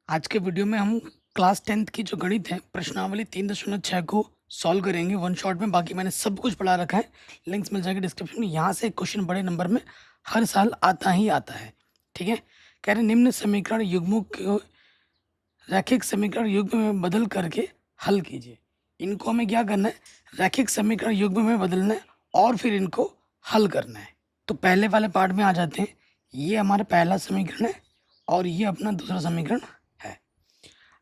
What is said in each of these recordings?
आज के वीडियो में हम क्लास 10th की जो गणित है प्रश्नावली 3.6 को सॉल्व करेंगे वन शॉट में। बाकी मैंने सब कुछ पढ़ा रखा है, लिंक्स मिल जाएंगे डिस्क्रिप्शन में। यहाँ से क्वेश्चन बड़े नंबर में हर साल आता ही आता है। ठीक है, कह रहे निम्न समीकरण युग्मों को रैखिक समीकरण युग्म में बदल करके हल कीजिए। इनको हमें क्या करना है, रैखिक समीकरण युग्म में बदलना है और फिर इनको हल करना है। तो पहले वाले पार्ट में आ जाते हैं। ये हमारा पहला समीकरण है और ये अपना दूसरा समीकरण है।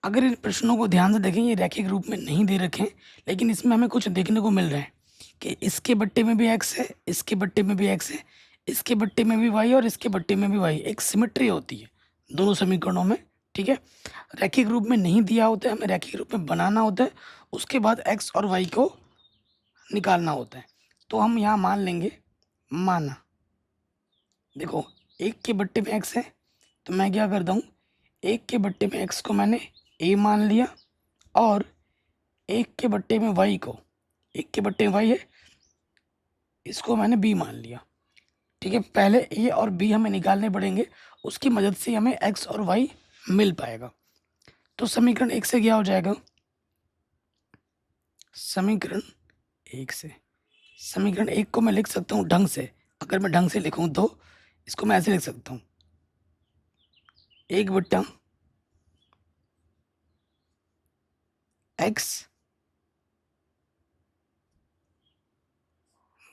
अगर इन प्रश्नों को ध्यान से देखें, ये रैखिक रूप में नहीं दे रखे हैं, लेकिन इसमें हमें कुछ देखने को मिल रहा है कि इसके बट्टे में भी एक्स है, इसके बट्टे में भी एक्स है, इसके बट्टे में भी वाई और इसके बट्टे में भी वाई। एक सिमेट्री होती है दोनों समीकरणों में। ठीक है, रैखिक रूप में नहीं दिया होता है, हमें रैखिक रूप में बनाना होता है, उसके बाद एक्स और वाई को निकालना होता है। तो हम यहाँ मान लेंगे, माना देखो एक के बट्टे में एक्स है, तो मैं क्या करता हूँ, एक के बट्टे में एक्स को मैंने ए मान लिया और एक के बट्टे में वाई को, एक के बट्टे में वाई है, इसको मैंने बी मान लिया। ठीक है, पहले ए और बी हमें निकालने पड़ेंगे, उसकी मदद से हमें एक्स और वाई मिल पाएगा। तो समीकरण एक से क्या हो जाएगा, समीकरण एक से, समीकरण एक को मैं लिख सकता हूँ ढंग से। अगर मैं ढंग से लिखूँ तो इसको मैं ऐसे लिख सकता हूँ, एक बट्टा एक्स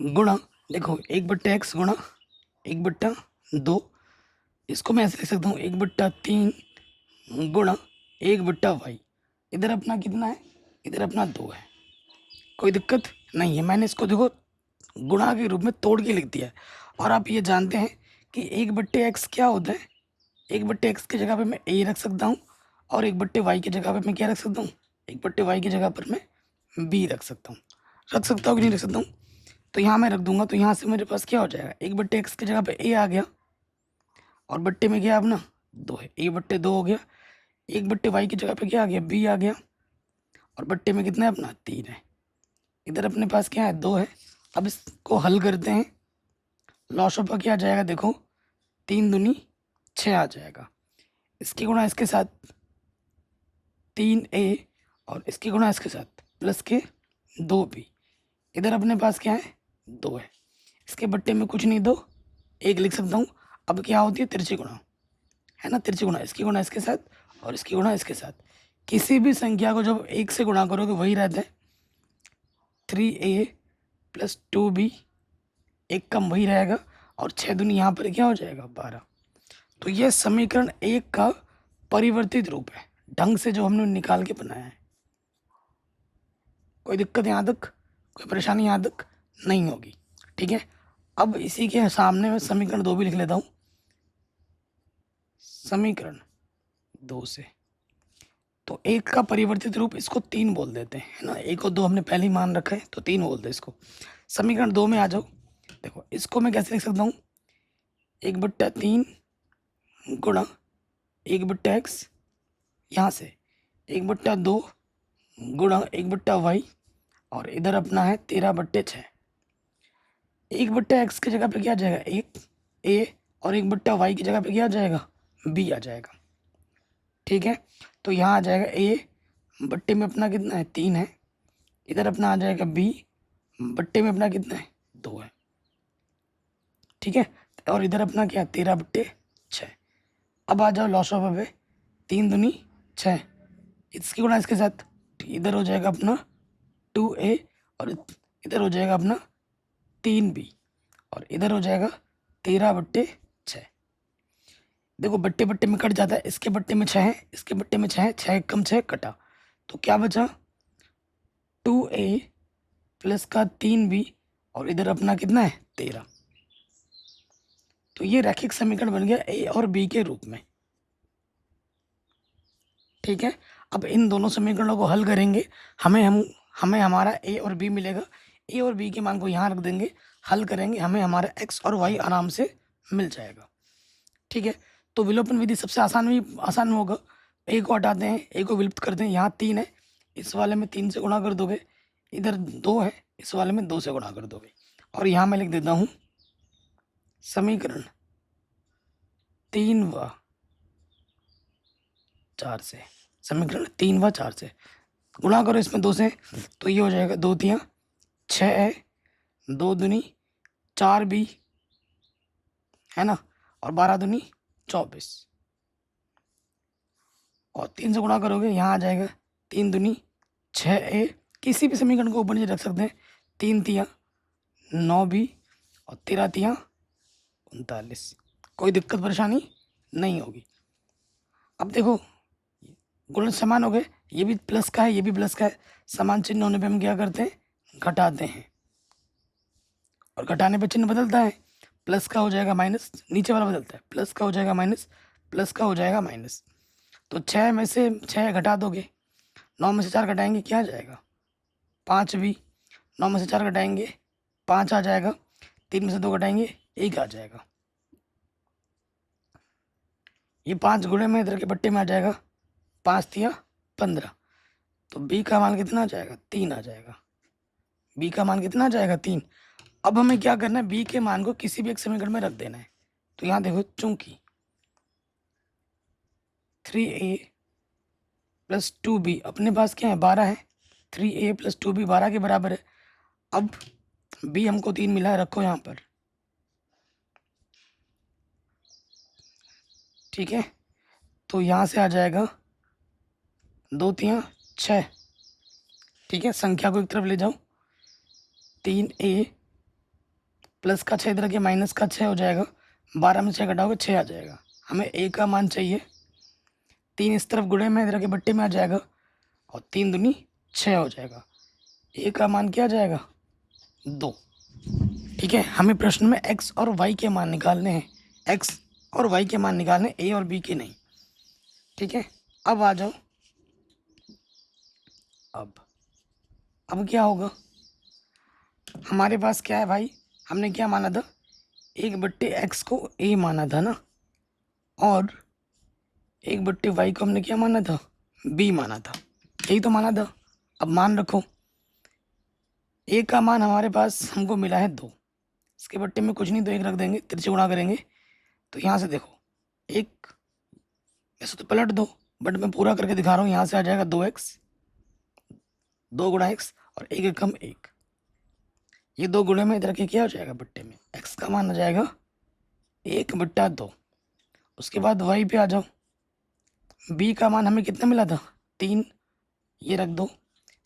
गुणा, देखो एक बट्टा एक्स गुणा एक बट्टा दो, इसको मैं ऐसे लिख सकता हूँ एक बट्टा तीन गुणा एक बट्टा वाई। इधर अपना कितना है, इधर अपना दो है, कोई दिक्कत नहीं है। मैंने इसको देखो गुणा के रूप में तोड़ के लिख दिया है। और आप ये जानते हैं कि एक बट्टे एक्स क्या होता है, एक बट्टे एक्स की जगह पे मैं ए रख सकता हूँ और एक बट्टे वाई की जगह पे मैं क्या रख सकता हूँ, एक बट्टे वाई की जगह पर मैं बी रख सकता हूँ। रख सकता हूँ कि नहीं रख सकता हूँ, तो यहाँ मैं रख दूंगा। तो यहाँ से मेरे पास क्या हो जाएगा, एक बट्टे एक्स की जगह पे ए आ गया और बट्टे में क्या अपना दो है, ए बट्टे दो हो गया। एक बट्टे वाई की जगह पे क्या आ गया, बी आ गया और बट्टे में कितना है अपना तीन है। इधर अपने पास क्या है, दो है। अब इसको हल करते हैं, लॉस ऑफ का क्या आ जाएगा, देखो तीन दूनी छः आ जाएगा। इसकी गुणा इसके साथ तीन ए और इसकी गुणा इसके साथ प्लस के दो बी। इधर अपने पास क्या है, दो है। इसके बट्टे में कुछ नहीं, दो एक लिख सकता हूँ। अब क्या होती है, तिरछी गुणा है ना, तिरछी गुणा, इसकी गुणा इसके साथ और इसकी गुणा इसके साथ। किसी भी संख्या को जब एक से गुणा करोगे वही रहता है, 3a प्लस 2b, एक कम वही रहेगा और छः दूनी यहाँ पर क्या हो जाएगा 12। तो यह समीकरण एक का परिवर्तित रूप है, ढंग से जो हमने निकाल के बनाया है। कोई दिक्कत यहाँ तक, कोई परेशानी यहाँ तक नहीं होगी। ठीक है, अब इसी के सामने मैं समीकरण दो भी लिख लेता हूँ, समीकरण दो से। तो एक का परिवर्तित रूप इसको तीन बोल देते हैं, है ना, एक और दो हमने पहले ही मान रखा है तो तीन बोलते हैं इसको। समीकरण दो में आ जाओ, देखो इसको मैं कैसे लिख सकता हूँ, एक बट्टा तीन गुणा एक बट्टा एक्स, यहाँ से एक बट्टा दो गुणा एक बट्टा वाई और इधर अपना है 13/6। एक बट्टा एक्स की जगह पे क्या आ जाएगा, एक ए और एक बट्टा वाई की जगह पे क्या आ जाएगा, बी आ जाएगा। ठीक है, तो यहाँ आ जाएगा ए, बट्टे में अपना कितना है तीन है, इधर अपना आ जाएगा बी, बट्टे में अपना कितना है दो है। ठीक है, और इधर अपना क्या 13/6। अब आ जाओ लॉस ऑफ पे, तीन दूनी छः, इसकी गुणा इसके साथ, इधर हो जाएगा अपना 2a और इधर हो जाएगा अपना 3b और इधर हो जाएगा 13/6। देखो बट्टे बट्टे में कट जाता है, इसके बट्टे में छः है, इसके बट्टे में छः है, छः कम छः कटा, तो क्या बचा 2a प्लस का 3b और इधर अपना कितना है 13। तो ये रैखिक समीकरण बन गया ए और बी के रूप में। ठीक है, अब इन दोनों समीकरणों को हल करेंगे, हमें हमारा ए और बी मिलेगा। ए और बी के मान को यहाँ रख देंगे, हल करेंगे, हमें हमारा एक्स और वाई आराम से मिल जाएगा। ठीक है, तो विलोपन विधि सबसे आसान होगा। ए को हटाते हैं, ए को विलुप्त करते हैं। यहाँ तीन है, इस वाले में तीन से गुणा कर दोगे, इधर दो है, इस वाले में दो से गुणा कर दोगे। और यहाँ मैं लिख देता हूँ समीकरण तीन व 4 से, समीकरण 3 व 4 से गुणा करो इसमें 2 से, तो ये हो जाएगा 2 तियाँ 6A, 2 दूनी 4B, है ना, और 12 दूनी 24, और 3 से गुणा करोगे यहाँ आ जाएगा 3 दूनी 6A, किसी भी समीकरण को ऊपर नीचे रख सकते हैं, 3 तियाँ 9B और 13 तियाँ 39, कोई दिक्कत परेशानी नहीं होगी। अब देखो गुणन समान हो गए, ये भी प्लस का है, ये भी प्लस का है, समान चिन्ह होने पे हम क्या करते हैं, घटाते हैं, और घटाने पे चिन्ह बदलता है, प्लस का हो जाएगा माइनस, नीचे वाला बदलता है, प्लस का हो जाएगा माइनस, प्लस का हो जाएगा माइनस। तो 6 में से 6 घटा दोगे, 9 में से 4 घटाएंगे क्या आ जाएगा 5B, 9 में से 4 घटाएंगे 5 आ जाएगा, 3 में से 2 घटाएंगे 1 आ जाएगा, ये 5 गुणे में इधर के बट्टे में आ जाएगा 5 तिया 15, तो B का मान कितना आ जाएगा 3 आ जाएगा, B का मान कितना आ जाएगा 3। अब हमें क्या करना है, B के मान को किसी भी एक समीकरण में रख देना है। तो यहाँ देखो चूंकि 3A प्लस 2B अपने पास क्या है 12 है, 3A प्लस 2B 12 के बराबर है। अब B हमको 3 मिला है, रखो यहाँ पर, ठीक है, तो यहाँ से आ जाएगा 2 तियाँ 6, ठीक है, संख्या को एक तरफ ले जाओ, 3A प्लस का 6 इधर के माइनस का 6 हो जाएगा, 12 में 6 घटाओगे 6 आ जाएगा, हमें A का मान चाहिए, 3 इस तरफ गुणे में इधर के बट्टे में आ जाएगा, और 3 दूनी 6 हो जाएगा, A का मान क्या आ जाएगा 2, ठीक है। हमें प्रश्न में x और y के मान निकालने हैं, x और y के मान निकालने, A और B के नहीं, ठीक है। अब आ जाओ, अब क्या होगा, हमारे पास क्या है भाई, हमने क्या माना था, 1/x को A माना था ना, और 1/y को हमने क्या माना था B माना था, यही तो माना था। अब मान रखो A का मान हमारे पास हमको मिला है 2, इसके बट्टे में कुछ नहीं, तो 1 रख देंगे, तिरछे गुणा करेंगे, तो यहाँ से देखो 1, ऐसे तो पलट दो, बट मैं पूरा करके दिखा रहा हूँ, यहाँ से आ जाएगा 2x, 2 गुणा x, और 1 एकम 1, ये 2 गुणे में इधर के क्या हो जाएगा बट्टे में, x का मान आ जाएगा 1/2। उसके बाद y पे आ जाओ, b का मान हमें कितना मिला था 3, ये रख दो,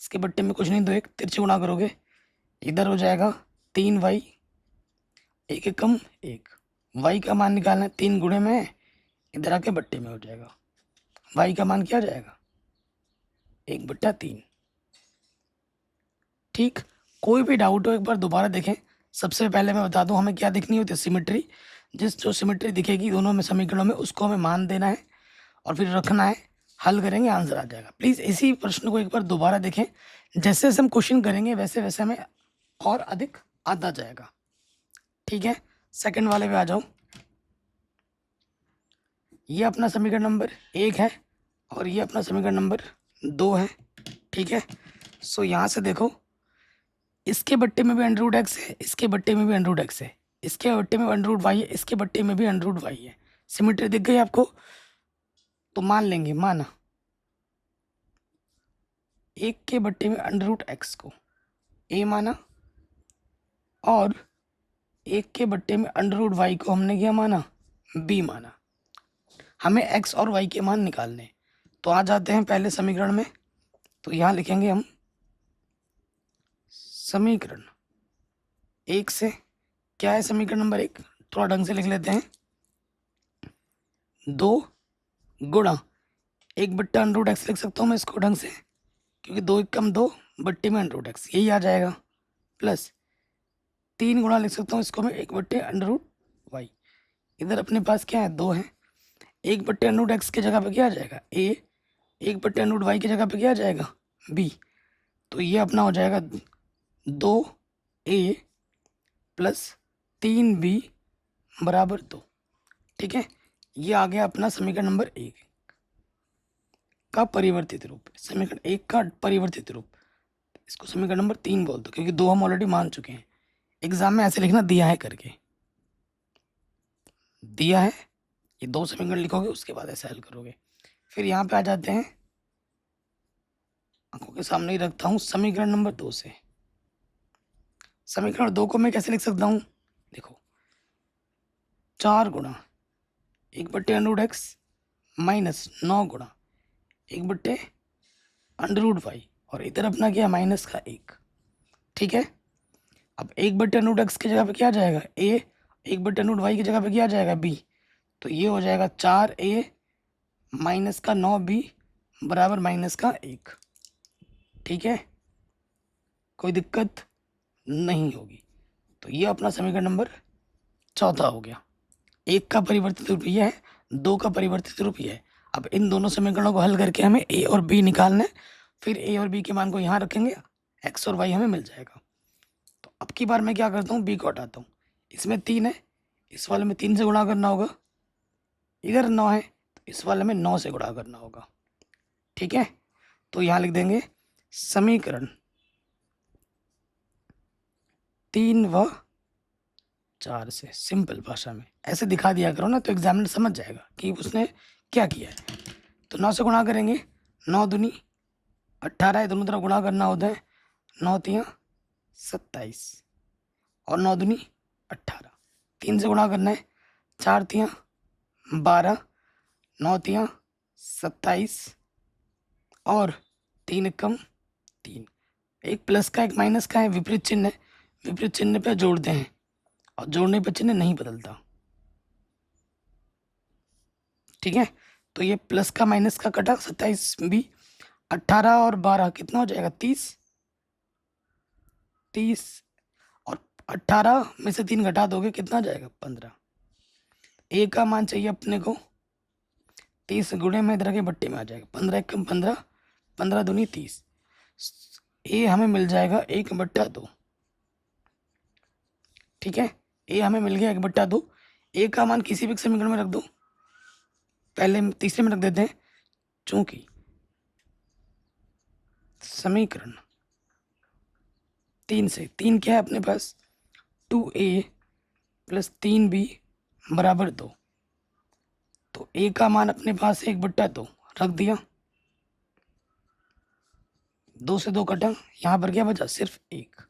इसके बट्टे में कुछ नहीं, तो 1 तिरछे गुणा करोगे, इधर हो जाएगा 3y, 1 एकम 1, y का मान निकालना है, 3 गुणे में इधर आके बट्टे में हो जाएगा, y का मान क्या जाएगा 1/3, ठीक। कोई भी डाउट हो एक बार दोबारा देखें। सबसे पहले मैं बता दूं हमें क्या दिखनी होती है, सिमेट्री, जो सिमेट्री दिखेगी दोनों में समीकरणों में, उसको हमें मान देना है और फिर रखना है, हल करेंगे आंसर आ जाएगा। प्लीज़ इसी प्रश्न को एक बार दोबारा देखें, जैसे जैसे हम क्वेश्चन करेंगे वैसे वैसे हमें और अधिक आता जाएगा, ठीक है। सेकंड वाले पे आ जाओ, ये अपना समीकरण नंबर 1 है और ये अपना समीकरण नंबर 2 है, ठीक है। सो यहाँ से देखो, इसके बट्टे में भी √x है, इसके बट्टे में भी √x है, इसके बट्टे में √y है, इसके बट्टे में भी √y है। सिमेट्री दिख गई आपको, तो मान लेंगे, माना 1 के बट्टे में √x को a माना, और 1 के बट्टे में √y को हमने क्या माना b माना। हमें x और y के मान निकालने, तो आ जाते हैं पहले समीकरण में, तो यहाँ लिखेंगे हम समीकरण 1 से, क्या है समीकरण नंबर 1, थोड़ा ढंग से लिख लेते हैं, 2 गुणा 1/√x लिख सकता हूँ मैं इसको ढंग से, क्योंकि 2 एकम 2 बट्टे में √x, यही आ जाएगा, प्लस 3 गुणा लिख सकता हूँ इसको मैं 1/√y, इधर अपने पास क्या है 2 है, 1/√x की जगह पे क्या आ जाएगा a, 1/√y की जगह पे क्या आ जाएगा b, तो ये अपना हो जाएगा 2a प्लस 3b बराबर 2, ठीक है। ये आ गया अपना समीकरण नंबर 1 का परिवर्तित रूप, समीकरण 1 का परिवर्तित रूप, इसको समीकरण नंबर 3 बोल दो, क्योंकि 2 हम ऑलरेडी मान चुके हैं। एग्जाम में ऐसे लिखना, दिया है करके, दिया है, ये 2 समीकरण लिखोगे, उसके बाद ऐसे हल करोगे। फिर यहाँ पे आ जाते हैं, आंखों के सामने ही रखता हूँ समीकरण नंबर 2 से। समीकरण 2 को मैं कैसे लिख सकता हूँ, देखो 4 गुणा 1/√x माइनस 9 गुणा 1/√y, और इधर अपना क्या माइनस का 1। ठीक है, अब 1/√x की जगह पे क्या आ जाएगा a, 1/√y की जगह पे क्या आ जाएगा b, तो ये हो जाएगा 4a माइनस का 9b बराबर माइनस का 1। ठीक है, कोई दिक्कत नहीं होगी। तो ये अपना समीकरण नंबर 14 हो गया। 1 का परिवर्तित रूप यह है, 2 का परिवर्तित रूप यह है। अब इन दोनों समीकरणों को हल करके हमें a और b निकालना है, फिर a और b के मान को यहाँ रखेंगे, x और y हमें मिल जाएगा। तो अब की बार मैं क्या करता हूँ, b को हटाता हूँ। इसमें 3 है, इस वाले में 3 से गुणा करना होगा, इधर 9 है तो इस वाले में 9 से गुणा करना होगा। ठीक है, तो यहाँ लिख देंगे समीकरण 3 व 4 से। सिंपल भाषा में ऐसे दिखा दिया करो ना, तो एग्जामिनर समझ जाएगा कि उसने क्या किया है। तो 9 से गुणा करेंगे, 9 दूनी 18 है, दोनों तरफ गुणा करना होता है, 9 तियाँ 27 और 9 दूनी 18। 3 से गुणा करना है, 4 तियाँ 12, 9 तियाँ 27 और 3 एकम 3। एक प्लस का एक माइनस का है, विपरीत चिन्ह है, विपरीत चिन्ह पे जोड़ते हैं और जोड़ने पे चिन्ह नहीं बदलता। ठीक है, तो ये प्लस का माइनस का कटा, 27 भी 18 और 12 कितना हो जाएगा 30 और 18 में से 3 घटा दोगे कितना जाएगा 15। ए का मान चाहिए अपने को, 30 गुणे में इधर के बट्टे में आ जाएगा, 15 एकम 15, 15 दूनी 30। ए हमें मिल जाएगा 1/2। ठीक है, ए हमें मिल गया 1/2। ए का मान किसी भी समीकरण में रख दो, पहले तीसरे में रख देते हैं, चूंकि समीकरण 3 से 3 क्या है अपने पास 2a + 3b बराबर 2, तो a का मान अपने पास 1/2 रख दिया, 2 से 2 कटा, यहाँ पर क्या बचा सिर्फ 1,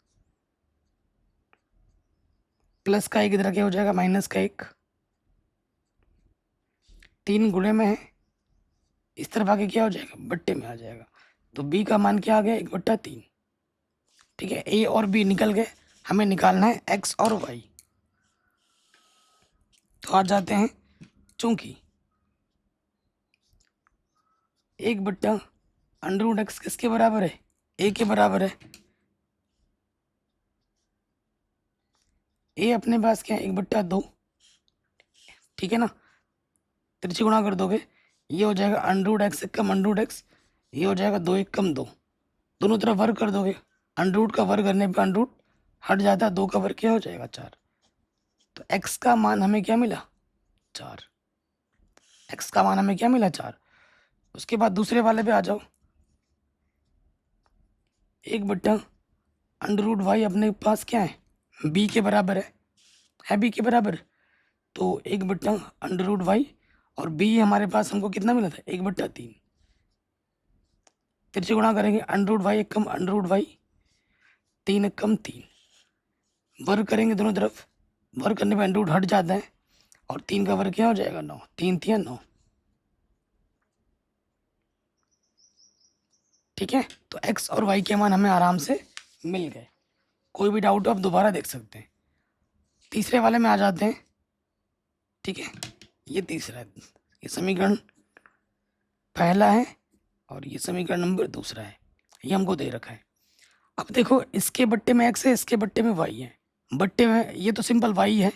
प्लस का 1 इधर क्या हो जाएगा माइनस का 1, 3 गुणे में है, इस तरफ आके क्या हो जाएगा बट्टे में आ जाएगा, तो b का मान क्या आ गया 1/3। ठीक है, a और b निकल गए, हमें निकालना है x और y। तो आ जाते हैं, चूंकि 1/√x किसके बराबर है a के बराबर है, a अपने पास क्या है 1/2। ठीक है ना, तिरछी गुणा कर दोगे, ये हो जाएगा √x एकम √x, ये हो जाएगा 2 एकम 2, दोनों तरफ वर्ग कर दोगे, √ का वर्ग करने पे √ हट जाता है, 2 का वर्ग क्या हो जाएगा 4। तो x का मान हमें क्या मिला 4, x का मान हमें क्या मिला 4। उसके बाद दूसरे वाले पे आ जाओ, 1/√y अपने पास क्या है b के बराबर है b के बराबर, तो 1/√y और b हमारे पास हमको कितना मिला था 1/3। तिरछे गुणा करेंगे, √ y एकम √ y, 3 एकम 3, वर्ग करेंगे दोनों तरफ, वर्ग करने पे √ हट जाता है और 3 का वर्ग क्या हो जाएगा 9, 3 तियाँ 9। ठीक है, तो x और y के मान हमें आराम से मिल गए। कोई भी डाउट हो आप दोबारा देख सकते हैं। तीसरे वाले में आ जाते हैं। ठीक है, ये तीसरा है, ये समीकरण पहला है और ये समीकरण नंबर दूसरा है, ये हमको दे रखा है। अब देखो, इसके बट्टे में x है, इसके बट्टे में y है, बट्टे में ये तो सिंपल y है,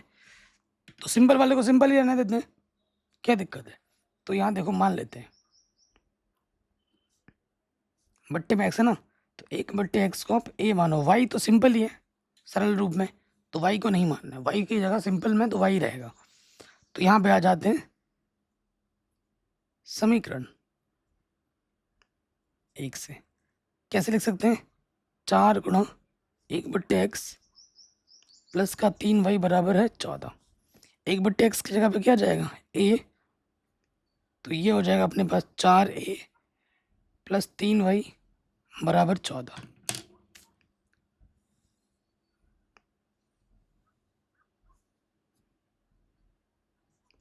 तो सिंपल वाले को सिंपल ही रहने देते हैं, क्या दिक्कत है। तो यहाँ देखो मान लेते हैं, बट्टे में x है ना, तो 1/x को आप a मानो, y तो सिंपल ही है सरल रूप में, तो y को नहीं मानना है, y की जगह सिंपल में तो y रहेगा। तो यहाँ पे आ जाते हैं, समीकरण 1 से कैसे लिख सकते हैं, 4 गुणा 1/x प्लस का 3y बराबर है 14। 1/x की जगह पे क्या जाएगा a, तो ये हो जाएगा अपने पास 4a प्लस 3y बराबर 14।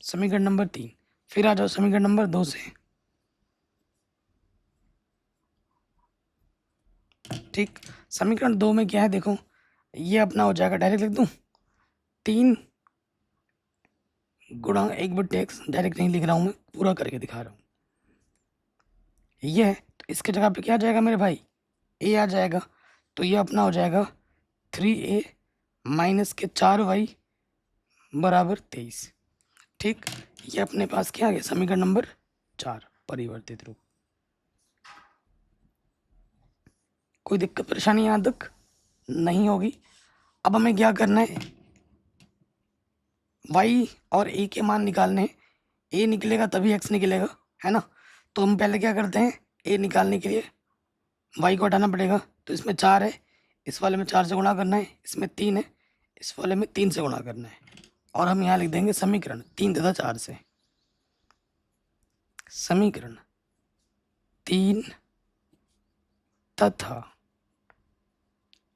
समीकरण नंबर 3। फिर आ जाओ समीकरण नंबर 2 से। ठीक, समीकरण 2 में क्या है देखो, ये अपना हो जाएगा, डायरेक्ट लिख दूं, 3 गुणा 1/x, डायरेक्ट नहीं लिख रहा हूं मैं, पूरा करके दिखा रहा हूं। ये है तो इसके जगह पे क्या आ जाएगा मेरे भाई, a आ जाएगा। तो ये अपना हो जाएगा 3a माइनस के 4y बराबर 23। ठीक, ये अपने पास क्या आ गया, समीकरण नंबर 4 परिवर्तित रूप। कोई दिक्कत परेशानी यहाँ तक नहीं होगी। अब हमें क्या करना है, y और a के मान निकालने हैं। a निकलेगा तभी x निकलेगा, है ना। तो हम पहले क्या करते हैं, a निकालने के लिए y को हटाना पड़ेगा। तो इसमें 4 है, इस वाले में 4 से गुणा करना है, इसमें 3 है, इस वाले में 3 से गुणा करना है। और हम यहाँ लिख देंगे समीकरण 3 तथा 4 से, समीकरण 3 तथा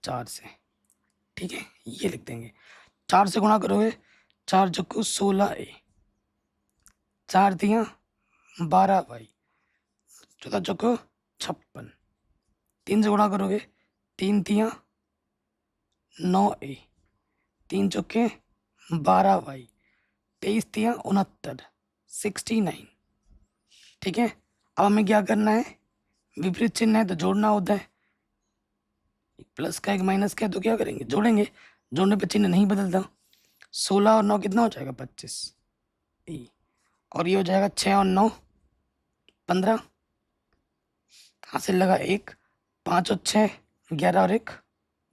4 से। ठीक है, ये लिख देंगे। 4 से गुणा करोगे, 4 चक्कू 16a, 4 दिया 12y, 14 चक्कू 56। 3 से गुणा करोगे, 3 दिया 9a, 3 चौके 12y, 23 दिया 69, 69। ठीक है, अब हमें क्या करना है, विपरीत चिन्ह है तो जोड़ना होता है, एक प्लस का एक माइनस का है तो क्या करेंगे, जोड़ेंगे। जोड़ने पे चिन्ह नहीं बदलता। 16 और 9 कितना हो जाएगा, 25 ई। और ये हो जाएगा 6 और 9 15, हासिल लगा 1, 5 और 6 11 और 1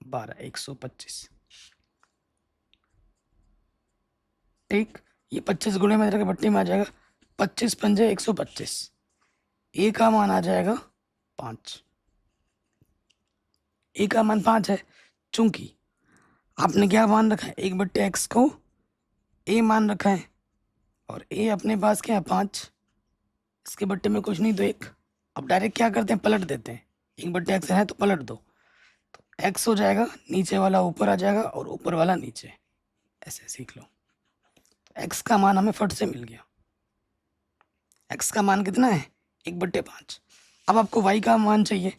12, 125। ठीक, ये 25 गुणे में के बट्टी में आ जाएगा, 25 पंजे 125। ए का मान आ जाएगा 5। ए का मान 5 है, चूंकि आपने क्या मान रखा है, 1/x को ए मान रखा है, और ए अपने पास क्या है 5, इसके बट्टे में कुछ नहीं तो 1। अब डायरेक्ट क्या करते हैं, पलट देते हैं, 1/x है तो पलट दो, तो x हो जाएगा, नीचे वाला ऊपर आ जाएगा और ऊपर वाला नीचे, ऐसे सीख लो। तो x का मान हमें फट से मिल गया। x का मान कितना है, 1/5। अब आपको y का मान चाहिए,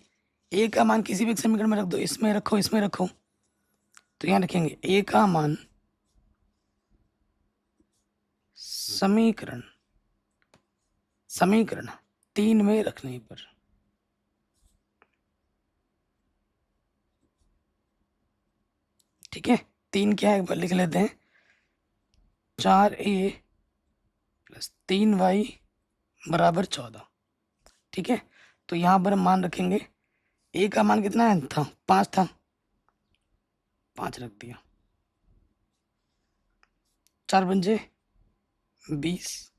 a का मान किसी भी एक समीकरण में रख दो, इसमें रखो इसमें रखो, तो यहाँ रखेंगे a का मान समीकरण 3 में रखने पर, ठीक है। 3 क्या है एक बार लिख लेते हैं, 4a प्लस 3y बराबर 14। ठीक है, तो यहाँ पर हम मान रखेंगे, a का मान कितना है था, 5 था, 5 रख दिया, 4 पंजे 20,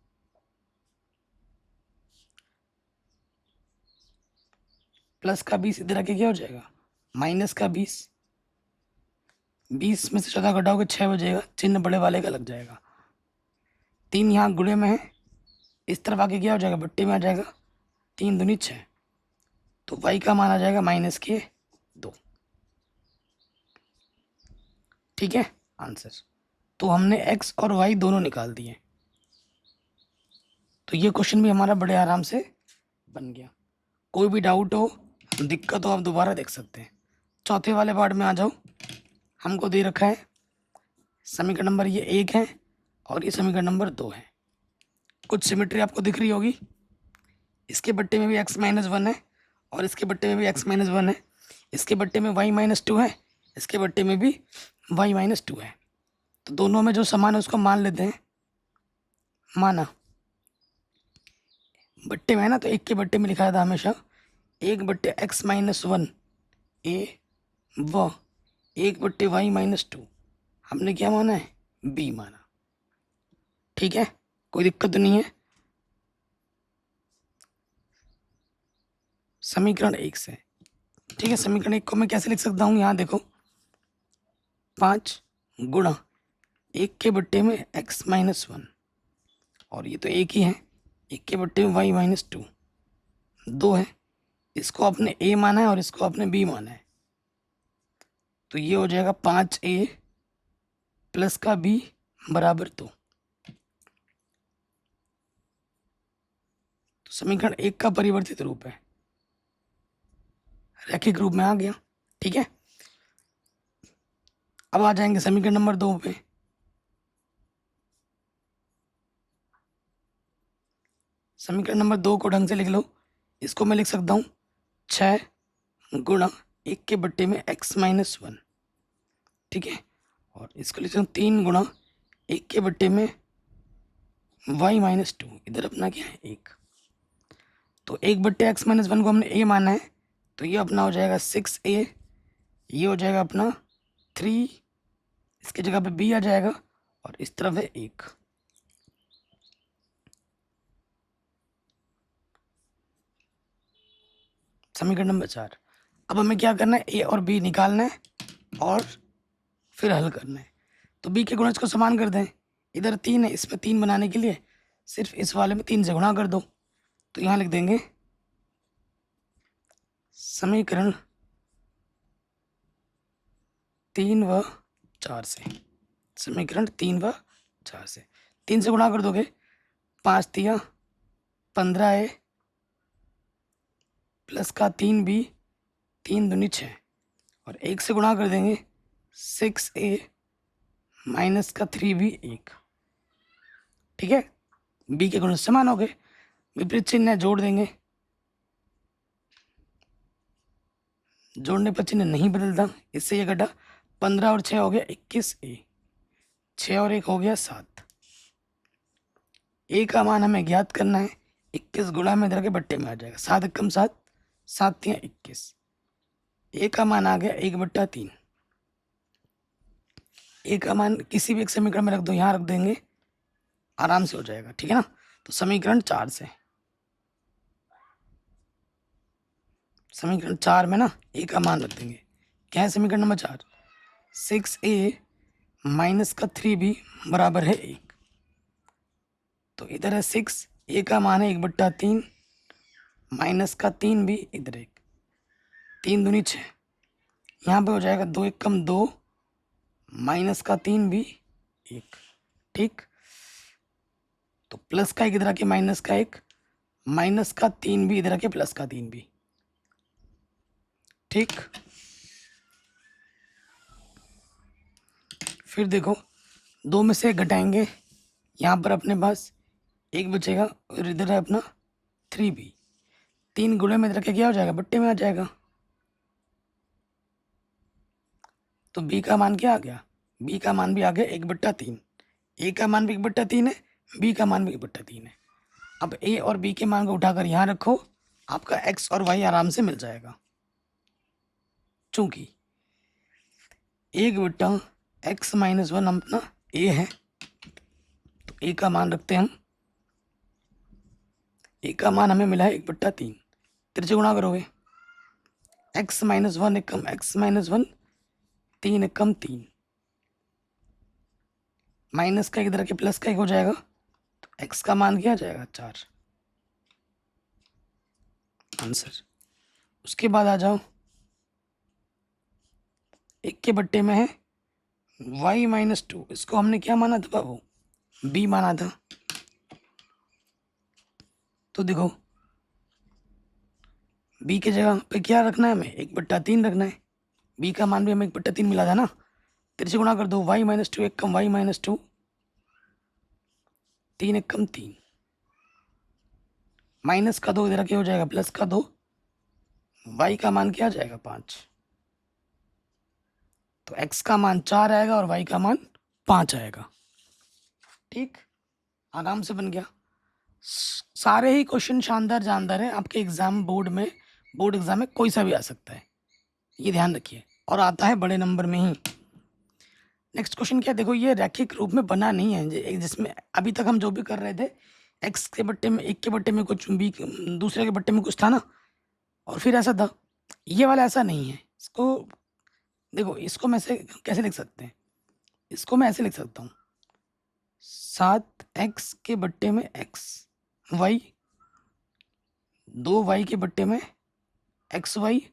प्लस का 20 इधर आके क्या हो जाएगा, माइनस का 20, 20 में से 14 घटाओगे 6 बजेगा, चिन्ह बड़े वाले का लग जाएगा। 3 यहाँ गुणे में है, इस तरफ आके क्या हो जाएगा, बट्टे में आ जाएगा, 3 दूनी 6, तो y का मान आ जाएगा माइनस के 2। ठीक है, आंसर। तो हमने x और y दोनों निकाल दिए। तो ये क्वेश्चन भी हमारा बड़े आराम से बन गया। कोई भी डाउट हो, दिक्कत हो, आप दोबारा देख सकते हैं। चौथे वाले पार्ट में आ जाओ। हमको दे रखा है समीकरण नंबर ये 1 है और ये समीकरण नंबर 2 है। कुछ सिमेट्री आपको दिख रही होगी, इसके बट्टे में भी x-1 है और इसके बट्टे में भी x-1 है, इसके बट्टे में y-2 है, इसके बट्टे में भी y-2 है। तो दोनों में जो समान है उसको मान लेते हैं। माना बट्टे में है ना, तो एक के बट्टे में लिखा था हमेशा 1/x-1 ए व 1/y-2, हमने क्या माना है, b माना। ठीक है, कोई दिक्कत तो नहीं है। समीकरण 1 से, ठीक है, समीकरण 1 को मैं कैसे लिख सकता हूँ, यहाँ देखो, 5 गुणा 1 के बट्टे में x-1, और ये तो एक ही है, एक के बट्टे में वाई माइनस टू, दो है, इसको आपने ए माना है और इसको आपने बी माना है, तो ये हो जाएगा 5a प्लस का b बराबर 2। तो समीकरण 1 का परिवर्तित रूप है, रैखिक रूप में आ गया। ठीक है, अब आ जाएंगे समीकरण नंबर 2 पे। समीकरण नंबर 2 को ढंग से लिख लो। इसको मैं लिख सकता हूँ 6 गुणा 1 के बट्टे में x माइनस 1। ठीक है, और इसको लिख सकता हूँ 3 गुणा 1 के बट्टे में y माइनस 2। इधर अपना क्या है 1, तो 1 बट्टे x माइनस 1 को हमने a माना है, तो ये अपना हो जाएगा 6a, ये हो जाएगा अपना 3, इसकी जगह पे b आ जाएगा और इस तरफ है 1। समीकरण नंबर 4। अब हमें क्या करना है, ए और बी निकालना है और फिर हल करना है। तो बी के गुणज को समान कर दें, इधर 3 है, इसमें 3 बनाने के लिए सिर्फ इस वाले में 3 से गुणा कर दो। तो यहाँ लिख देंगे समीकरण 3 व 4 से, समीकरण 3 व 4 से 3 से गुणा कर दोगे, 5 तिया 15a प्लस का 3b, 3 दूनी 6, और 1 से गुणा कर देंगे 6a माइनस का 3b 1। ठीक है, b के गुण समान हो गए, विपरीत चिन्ह है, जोड़ देंगे, जोड़ने पर चिन्ह नहीं बदलता, इससे ये घटा 15 और 6 हो गया 21a, 6 और 1 हो गया 7। a का मान हमें ज्ञात करना है, 21 गुणा में इधर के बट्टे में आ जाएगा, 7 एकम 7, 7 तिया 21। a का मान आ गया 1/3। a का मान किसी भी एक समीकरण में रख दो, यहाँ रख देंगे, आराम से हो जाएगा। ठीक है ना, तो समीकरण 4 से, समीकरण 4 में ना a का मान रख देंगे, क्या है समीकरण नंबर 4, 6a माइनस का 3b बराबर है 1। तो इधर है 6, a का मान है 1/3 माइनस का 3b, इधर 1, 3 दूनी 6, यहाँ पे हो जाएगा 2 एकम 2 माइनस का 3b 1। ठीक, तो प्लस का 1 इधर आके माइनस का 1, माइनस का 3b इधर आके प्लस का 3b। ठीक, फिर देखो 2 में से 1 घटाएंगे, यहाँ पर अपने पास 1 बचेगा और इधर है अपना 3b, 3 गुणे में इधर के क्या हो जाएगा, बट्टे में आ जाएगा। तो b का मान क्या आ गया, b का मान भी आ गया 1/3, a का मान भी 1/3 है, b का मान भी 1/3 है। अब a और b के मान को उठाकर यहाँ रखो, आपका x और y आराम से मिल जाएगा। चूंकि 1/x माइनस 1 अपना a है, तो a का मान रखते हैं हम, a का मान हमें मिला है 1/3, तिरछे गुणा करोगे, x माइनस 1 एकम x माइनस 1, 3 एकम 3, माइनस का इधर के प्लस का 1 हो जाएगा, तो x का मान क्या आ जाएगा 4, आंसर। उसके बाद आ जाओ, 1 के बट्टे में है y माइनस 2, इसको हमने क्या माना था बाबू, b माना था। तो देखो b के जगह पे क्या रखना है, हमें 1/3 रखना है, b का मान भी हमें 1/3 मिला था ना, तिरछे गुणा कर दो, y माइनस 2 एकम y माइनस 2, 3 एकम 3, माइनस का 2 इधर क्या हो जाएगा, प्लस का 2, y का मान क्या आ जाएगा 5, तो x का मान 4 आएगा और y का मान 5 आएगा। ठीक, आराम से बन गया। सारे ही क्वेश्चन शानदार जानदार हैं, आपके एग्जाम बोर्ड एग्जाम में कोई सा भी आ सकता है, ये ध्यान रखिए, और आता है बड़े नंबर में ही। नेक्स्ट क्वेश्चन क्या, देखो ये रैखिक रूप में बना नहीं है, जिसमें अभी तक हम जो भी कर रहे थे, x के बट्टे में, 1 के बट्टे में कुछ, b दूसरे के बट्टे में कुछ था ना, और फिर ऐसा था, ये वाला ऐसा नहीं है। इसको देखो, इसको मैं से कैसे लिख सकते हैं, इसको मैं ऐसे लिख सकता हूँ, 7x के बट्टे में x, वाई, 2y के बट्टे में एक्स वाई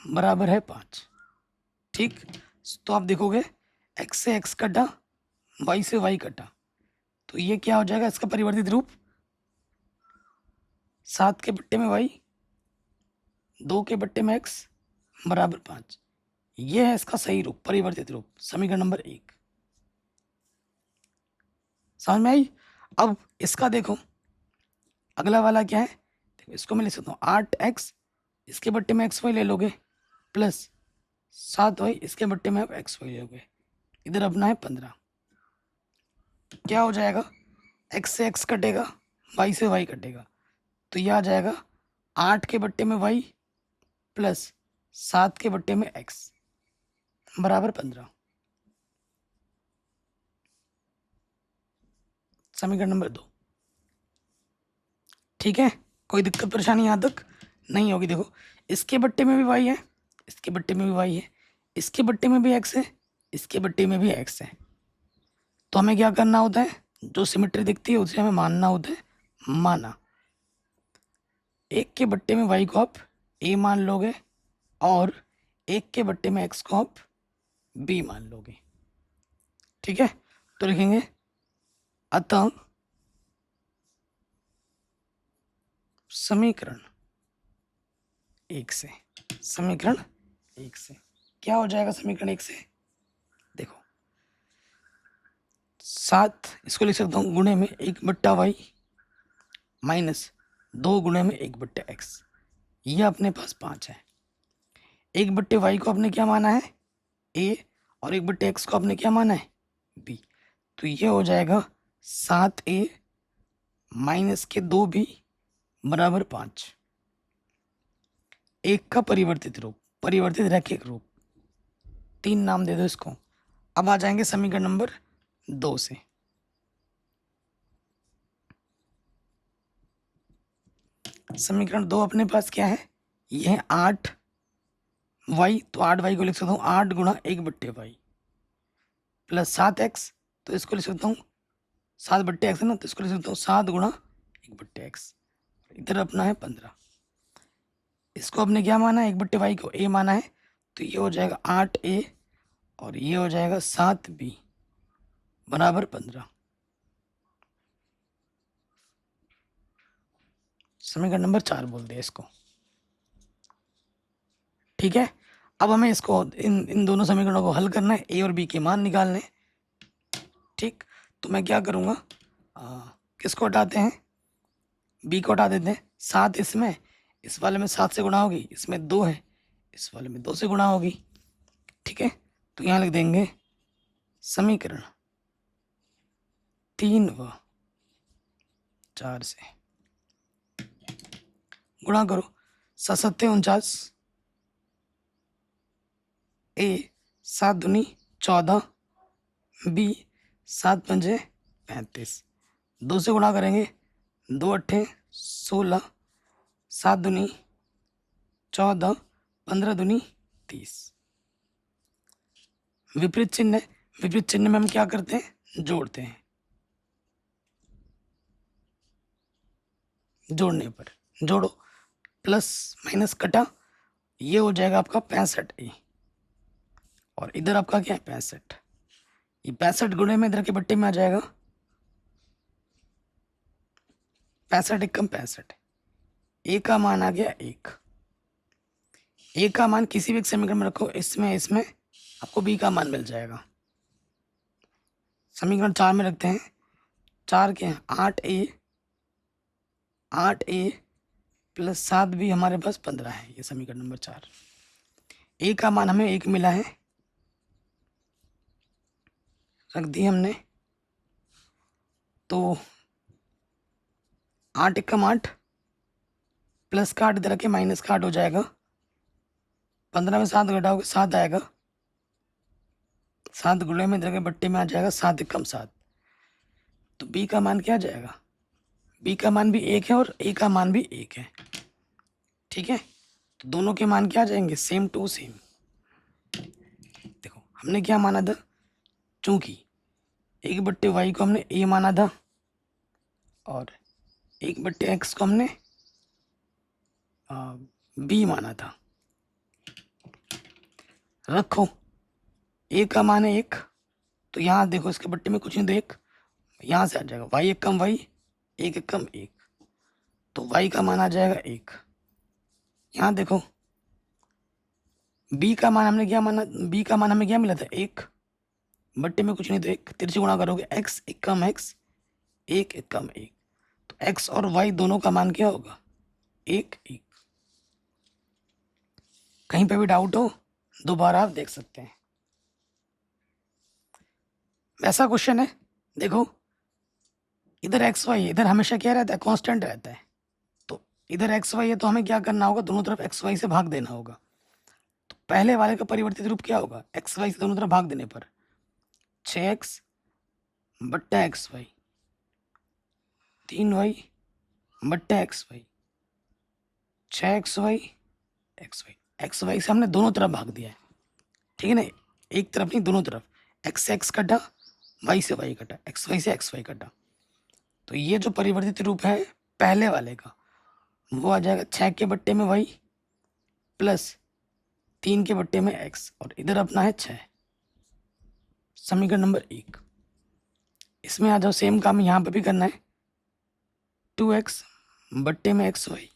बराबर है 5। ठीक, तो आप देखोगे x से x कटा, y से y कटा, तो ये क्या हो जाएगा इसका परिवर्तित रूप, 7 के बट्टे में y, 2 के बट्टे में x बराबर 5। ये है इसका सही रूप, परिवर्तित रूप, समीकरण नंबर 1। समझ में आई? अब इसका देखो, अगला वाला क्या है, देखो इसको मैं लिख सकता हूँ 8x, इसके बट्टे में एक्स वाई ले लोगे, प्लस 7y, इसके बट्टे में आप एक्स वाई लोगे, इधर अपना है 15। क्या हो जाएगा, x से x कटेगा, y से y कटेगा, तो यह आ जाएगा 8 के बट्टे में y प्लस 7 के बट्टे में x बराबर 15। समीकरण नंबर 2। ठीक है, कोई दिक्कत परेशानी यहाँ तक नहीं होगी। देखो इसके बट्टे में भी y है, इसके बट्टे में भी y है, इसके बट्टे में भी x है, इसके बट्टे में भी x है। तो हमें क्या करना होता है, जो सिमेट्री दिखती है उसे हमें मानना होता है, माना। एक के बट्टे में y को आप a मान लोगे और एक के बट्टे में x को आप b मान लोगे। ठीक है, तो लिखेंगे अतः समीकरण 1 से, समीकरण 1 से क्या हो जाएगा, समीकरण 1 से देखो 7, इसको लिख सकता हूँ गुणे में 1 बट्टा वाई माइनस 2 गुणे में 1 बट्टा एक्स, ये अपने पास 5 है। 1 बट्टे वाई को आपने क्या माना है, ए, और 1 बट्टे एक्स को आपने क्या माना है, बी। तो ये हो जाएगा 7a माइनस के 2b बराबर 5। एक का परिवर्तित रूप, परिवर्तित रैखिक रूप, 3 नाम दे दो इसको। अब आ जाएंगे समीकरण नंबर 2 से। समीकरण 2 अपने पास क्या है, यह है 8y, तो 8y को लिख सकता हूँ 8 गुणा 1 बट्टे वाई प्लस 7x, तो इसको लिख सकता हूँ 7 बट्टे एक्स है ना, तो इसको लिख सकता हूँ 7 गुणा 1 बट्टे एक्स, इधर अपना है 15। इसको आपने क्या माना है, 1 बट्टे वाई को a माना है, तो ये हो जाएगा 8a और ये हो जाएगा 7b बराबर 15। समीकरण नंबर 4 बोल दिया इसको। ठीक है, अब हमें इसको इन दोनों समीकरणों को हल करना है, ए और बी के मान निकालने। ठीक, तो मैं क्या करूँगा, किसको हटाते हैं, बी को हटा देते हैं। 7 इसमें, इस वाले में 7 से गुणा होगी, इसमें 2 है, इस वाले में 2 से गुणा होगी। ठीक है, तो यहाँ लिख देंगे समीकरण 3 व 4 से गुणा करो, 7 49, ए 7 दूनी 14, बी 7 पंजे 35, 2 से गुणा करेंगे, 2 अट्ठे 16, 7 दूनी 14, 15 दूनी 30। विपरीत चिन्ह है, विपरीत चिन्ह में हम क्या करते हैं, जोड़ते हैं। जोड़ने पर जोड़ो, प्लस माइनस कटा, ये हो जाएगा आपका 65a और इधर आपका क्या है 65। ये 65 गुणे में इधर के बट्टे में आ जाएगा 65 एक कम 65, ए का मान आ गया 1। ए का मान किसी भी एक समीकरण में रखो, इसमें इसमें आपको बी का मान मिल जाएगा। समीकरण 4 में रखते हैं, 4 के 8a प्लस 7b हमारे पास 15 है, ये समीकरण नंबर 4। ए का मान हमें 1 मिला है, रख दी हमने, तो 8 एकम 8 प्लस का 8 इधर के माइनस का 8 हो जाएगा, 15 में 7 घटाओगे 7 आएगा, 7 गुणे में इधर के बट्टे में आ जाएगा 7 एकम 7। तो बी का मान क्या आ जाएगा, बी का मान भी 1 है और ए का मान भी 1 है। ठीक है, तो दोनों के मान क्या आ जाएंगे, सेम टू सेम। देखो हमने क्या माना था, चूंकि 1 बट्टे वाई को हमने ए माना था और एक बट्टे एक्स को हमने बी माना था। रखो ए का मान है 1, तो यहाँ देखो इसके बट्टे में कुछ नहीं, तो 1 यहाँ से आ जाएगा, वाई एक कम वाई, 1 एक कम 1, तो वाई का मान आ जाएगा 1। यहाँ देखो बी का मान हमने क्या माना, बी का मान हमें क्या मिला था 1, बट्टे में कुछ नहीं, तो 1 तिरछे गुणा करोगे, एक्स एक कम एक्स, 1 एक कम 1, तो एक्स और वाई दोनों का मान क्या होगा 1 1। कहीं पे भी डाउट हो दोबारा आप देख सकते हैं। वैसा क्वेश्चन है, देखो इधर एक्स वाई, इधर हमेशा क्या रहता है कांस्टेंट रहता है, तो इधर एक्स वाई है तो हमें क्या करना होगा, दोनों तरफ एक्स वाई से भाग देना होगा। तो पहले वाले का परिवर्तित रूप क्या होगा, एक्स वाई से दोनों तरफ भाग देने पर 6x बट्टा एक्स वाई, 3y बट्टा x y, 6xy x y, x y से हमने दोनों तरफ भाग दिया है, ठीक है ना, एक तरफ नहीं दोनों तरफ, एक्स से एक्स कटा, वाई से वाई कटा, एक्स वाई से एक्स वाई कटा, तो ये जो परिवर्तित रूप है पहले वाले का वो आ जाएगा 6 के बट्टे में वाई प्लस 3 के बट्टे में एक्स, और इधर अपना है 6, समीकरण नंबर 1। इसमें आ जाओ, सेम काम यहाँ पे भी करना है, 2x बट्टे में एक्स वाई,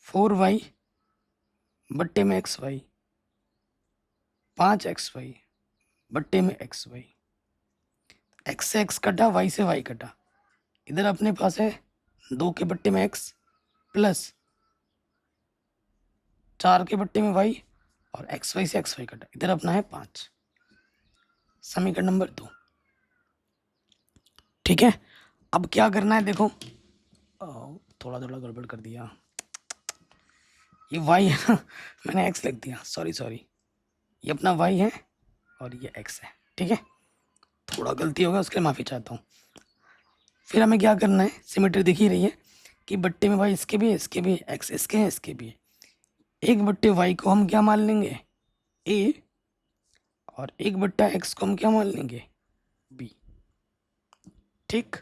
4y बट्टे में एक्स वाई, 5xy बट्टे में एक्स वाई, एक्स से एक्स कटा, वाई से वाई कटा, इधर अपने पास है 2 के बट्टे में एक्स प्लस 4 के बट्टे में वाई, और एक्स वाई से एक्स वाई कटा, इधर अपना है 5, समीकरण नंबर 2। ठीक है, अब क्या करना है देखो, थोड़ा थोड़ा गड़बड़ कर दिया, ये वाई है ना, मैंने एक्स लिख दिया, सॉरी सॉरी, ये अपना वाई है और ये एक्स है, ठीक है, थोड़ा गलती होगा उसके लिए माफ़ी चाहता हूँ। फिर हमें क्या करना है, सिमेट्री दिख ही रही है कि बट्टे में वाई इसके भी है, इसके भी है, एक्स इसके हैं, इसके भी है, एक बट्टे वाई को हम क्या मान लेंगे ए, और एक बट्टा एक्स को हम क्या मान लेंगे बी, ठीक,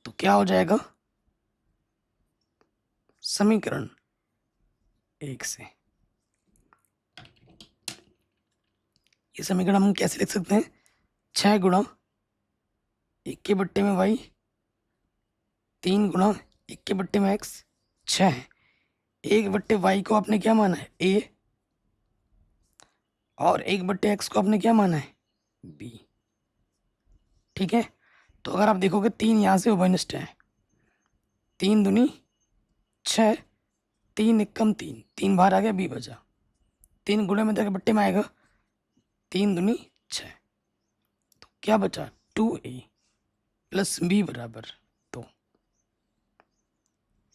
तो क्या हो जाएगा समीकरण 1 से, ये समीकरण हम कैसे लिख सकते हैं, 6 गुणा 1 के बट्टे में वाई, 3 गुणा 1 के बट्टे में एक्स, 6 है, 1 बट्टे वाई को आपने क्या माना है ए, और 1 बट्टे एक्स को आपने क्या माना है बी, ठीक है। तो अगर आप देखोगे 3 यहाँ से उभयनिष्ठ है, 3 दूनी 6, 3 एक कम 3, 3 बाहर आ गया, बी बचा, 3 गुणे में बट्टे में आएगा, 3 दूनी 6, तो क्या बचा 2a प्लस बी बराबर 2,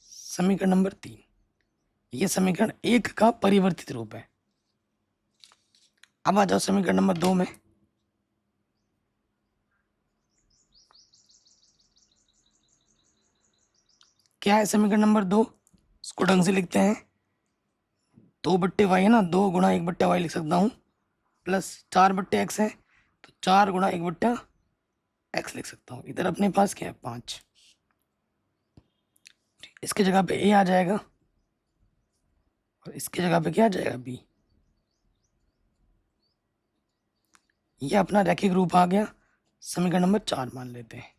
समीकरण नंबर 3। ये समीकरण 1 का परिवर्तित रूप है। अब आ जाओ समीकरण नंबर 2 में, क्या है समीकरण नंबर 2, इसको ढंग से लिखते हैं, 2 बट्टे वाई है ना, 2 गुणा 1 बट्टा वाई लिख सकता हूँ, प्लस 4 बट्टे एक्स है तो 4 गुणा 1 बट्टा एक्स लिख सकता हूँ, इधर अपने पास क्या है 5, इसके जगह पे ए आ जाएगा और इसके जगह पे क्या आ जाएगा बी, ये अपना रैखिक रूप आ गया, समीकरण नंबर 4 मान लेते हैं।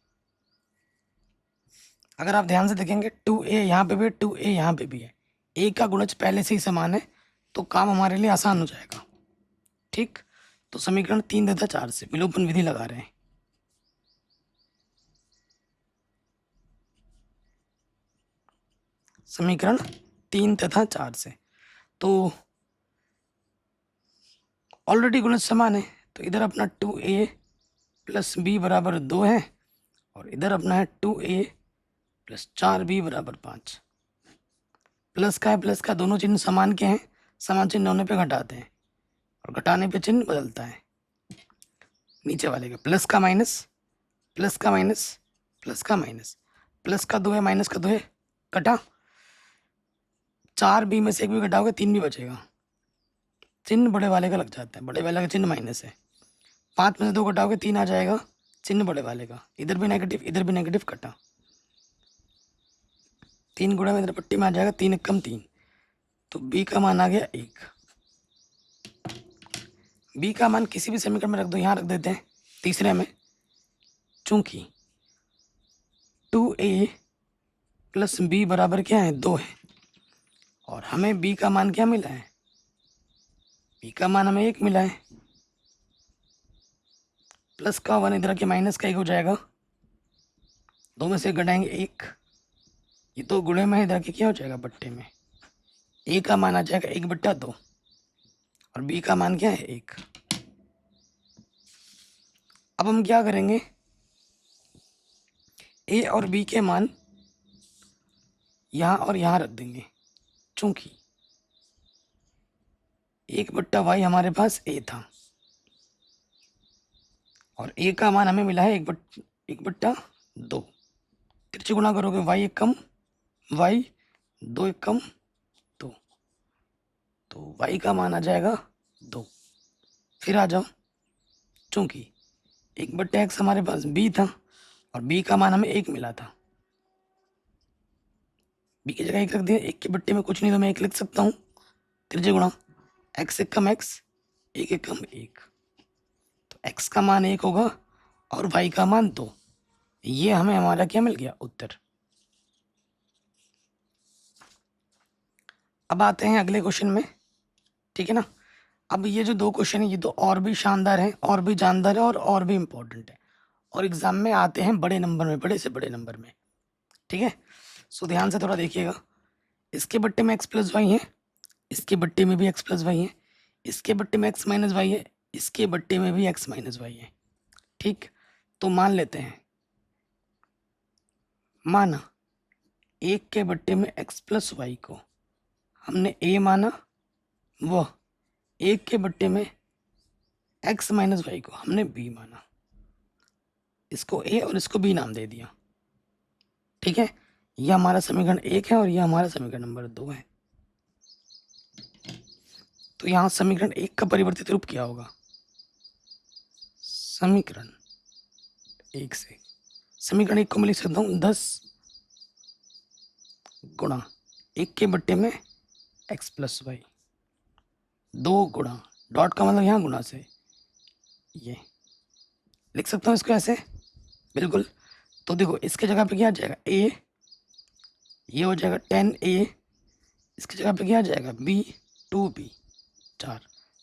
अगर आप ध्यान से देखेंगे 2a यहाँ पे भी है, 2a यहाँ पे भी है, a का गुणज पहले से ही समान है तो काम हमारे लिए आसान हो जाएगा, ठीक। तो समीकरण 3 तथा 4 से विलोपन विधि लगा रहे हैं, समीकरण 3 तथा 4 से, तो ऑलरेडी गुणज समान है, तो इधर अपना 2a प्लस बी बराबर 2 है, और इधर अपना है 2a प्लस 4b बराबर 5, प्लस का है प्लस का, दोनों चिन्ह समान के हैं, समान चिन्ह होने पे घटाते हैं और घटाने पे चिन्ह बदलता है, नीचे वाले का प्लस का माइनस, प्लस का माइनस, प्लस का माइनस, प्लस का 2 है माइनस का 2 है, कटा, 4b में से 1 भी घटाओगे 3 भी बचेगा, चिन्ह बड़े वाले का लग जाता है, बड़े वाले का चिन्ह माइनस है, 5 में से 2 घटाओगे 3 आ जाएगा, चिन्ह बड़े वाले का, इधर भी नेगेटिव इधर भी नेगेटिव, कटा, 3 गुणा में इधर पट्टी में आ जाएगा 3 एक कम 3, तो बी का मान आ गया 1। बी का मान किसी भी समीकरण में रख दो, यहाँ रख देते हैं तीसरे में, चूंकि 2a प्लस बी बराबर क्या है 2 है, और हमें बी का मान क्या मिला है, बी का मान हमें 1 मिला है। प्लस का 1 इधर के माइनस का 1 हो जाएगा, 2 में से घटाएंगे 1, ये तो गुणे में इधर के क्या हो जाएगा बट्टे में, ए का मान आ जाएगा 1/2 और बी का मान क्या है 1। अब हम क्या करेंगे, ए और बी के मान यहाँ और यहाँ रख देंगे, चूंकि 1/y हमारे पास ए था और ए का मान हमें मिला है 1/2। तिरछे गुणा करोगे y एक कम y, 2 एक कम 2, तो y का मान आ जाएगा 2। फिर आ जाओ, चूंकि 1/x हमारे पास b था और b का मान हमें 1 मिला था, b की जगह 1 रख दिया, 1 के बट्टे में कुछ नहीं तो मैं 1 लिख सकता हूँ। तिरछे गुणा x एक कम x, 1 एक कम 1, तो x का मान 1 होगा और y का मान 2। ये हमें हमारा क्या मिल गया, उत्तर। अब आते हैं अगले क्वेश्चन में, ठीक है ना। अब ये जो 2 क्वेश्चन है ये तो और भी शानदार है, और भी जानदार है, और भी इम्पोर्टेंट है, और एग्जाम में आते हैं बड़े नंबर में, बड़े से बड़े नंबर में, ठीक है। सो ध्यान से थोड़ा देखिएगा, इसके बट्टे में x प्लस वाई है, इसके बट्टे में भी x प्लस वाई है, इसके बट्टे में x माइनस वाई है, इसके बट्टे में भी x माइनस वाई है, ठीक। तो मान लेते हैं, माना 1 के बट्टे में x प्लस वाई को हमने a माना, वह 1 के बट्टे में x माइनस वाई को हमने b माना, इसको a और इसको b नाम दे दिया, ठीक है। यह हमारा समीकरण 1 है और यह हमारा समीकरण नंबर 2 है। तो यहाँ समीकरण 1 का परिवर्तित रूप क्या होगा, समीकरण 1 से समीकरण 1 को मैं लिख सकता हूँ 10 गुणा 1 के बट्टे में x प्लस वाई, 2 गुणा, डॉट का मतलब यहाँ गुणा से, ये लिख सकता हूँ इसको ऐसे, बिल्कुल। तो देखो इसके जगह पे क्या आ जाएगा a, ये हो जाएगा 10a, इसकी जगह पे क्या आ जाएगा b, 2b, 4,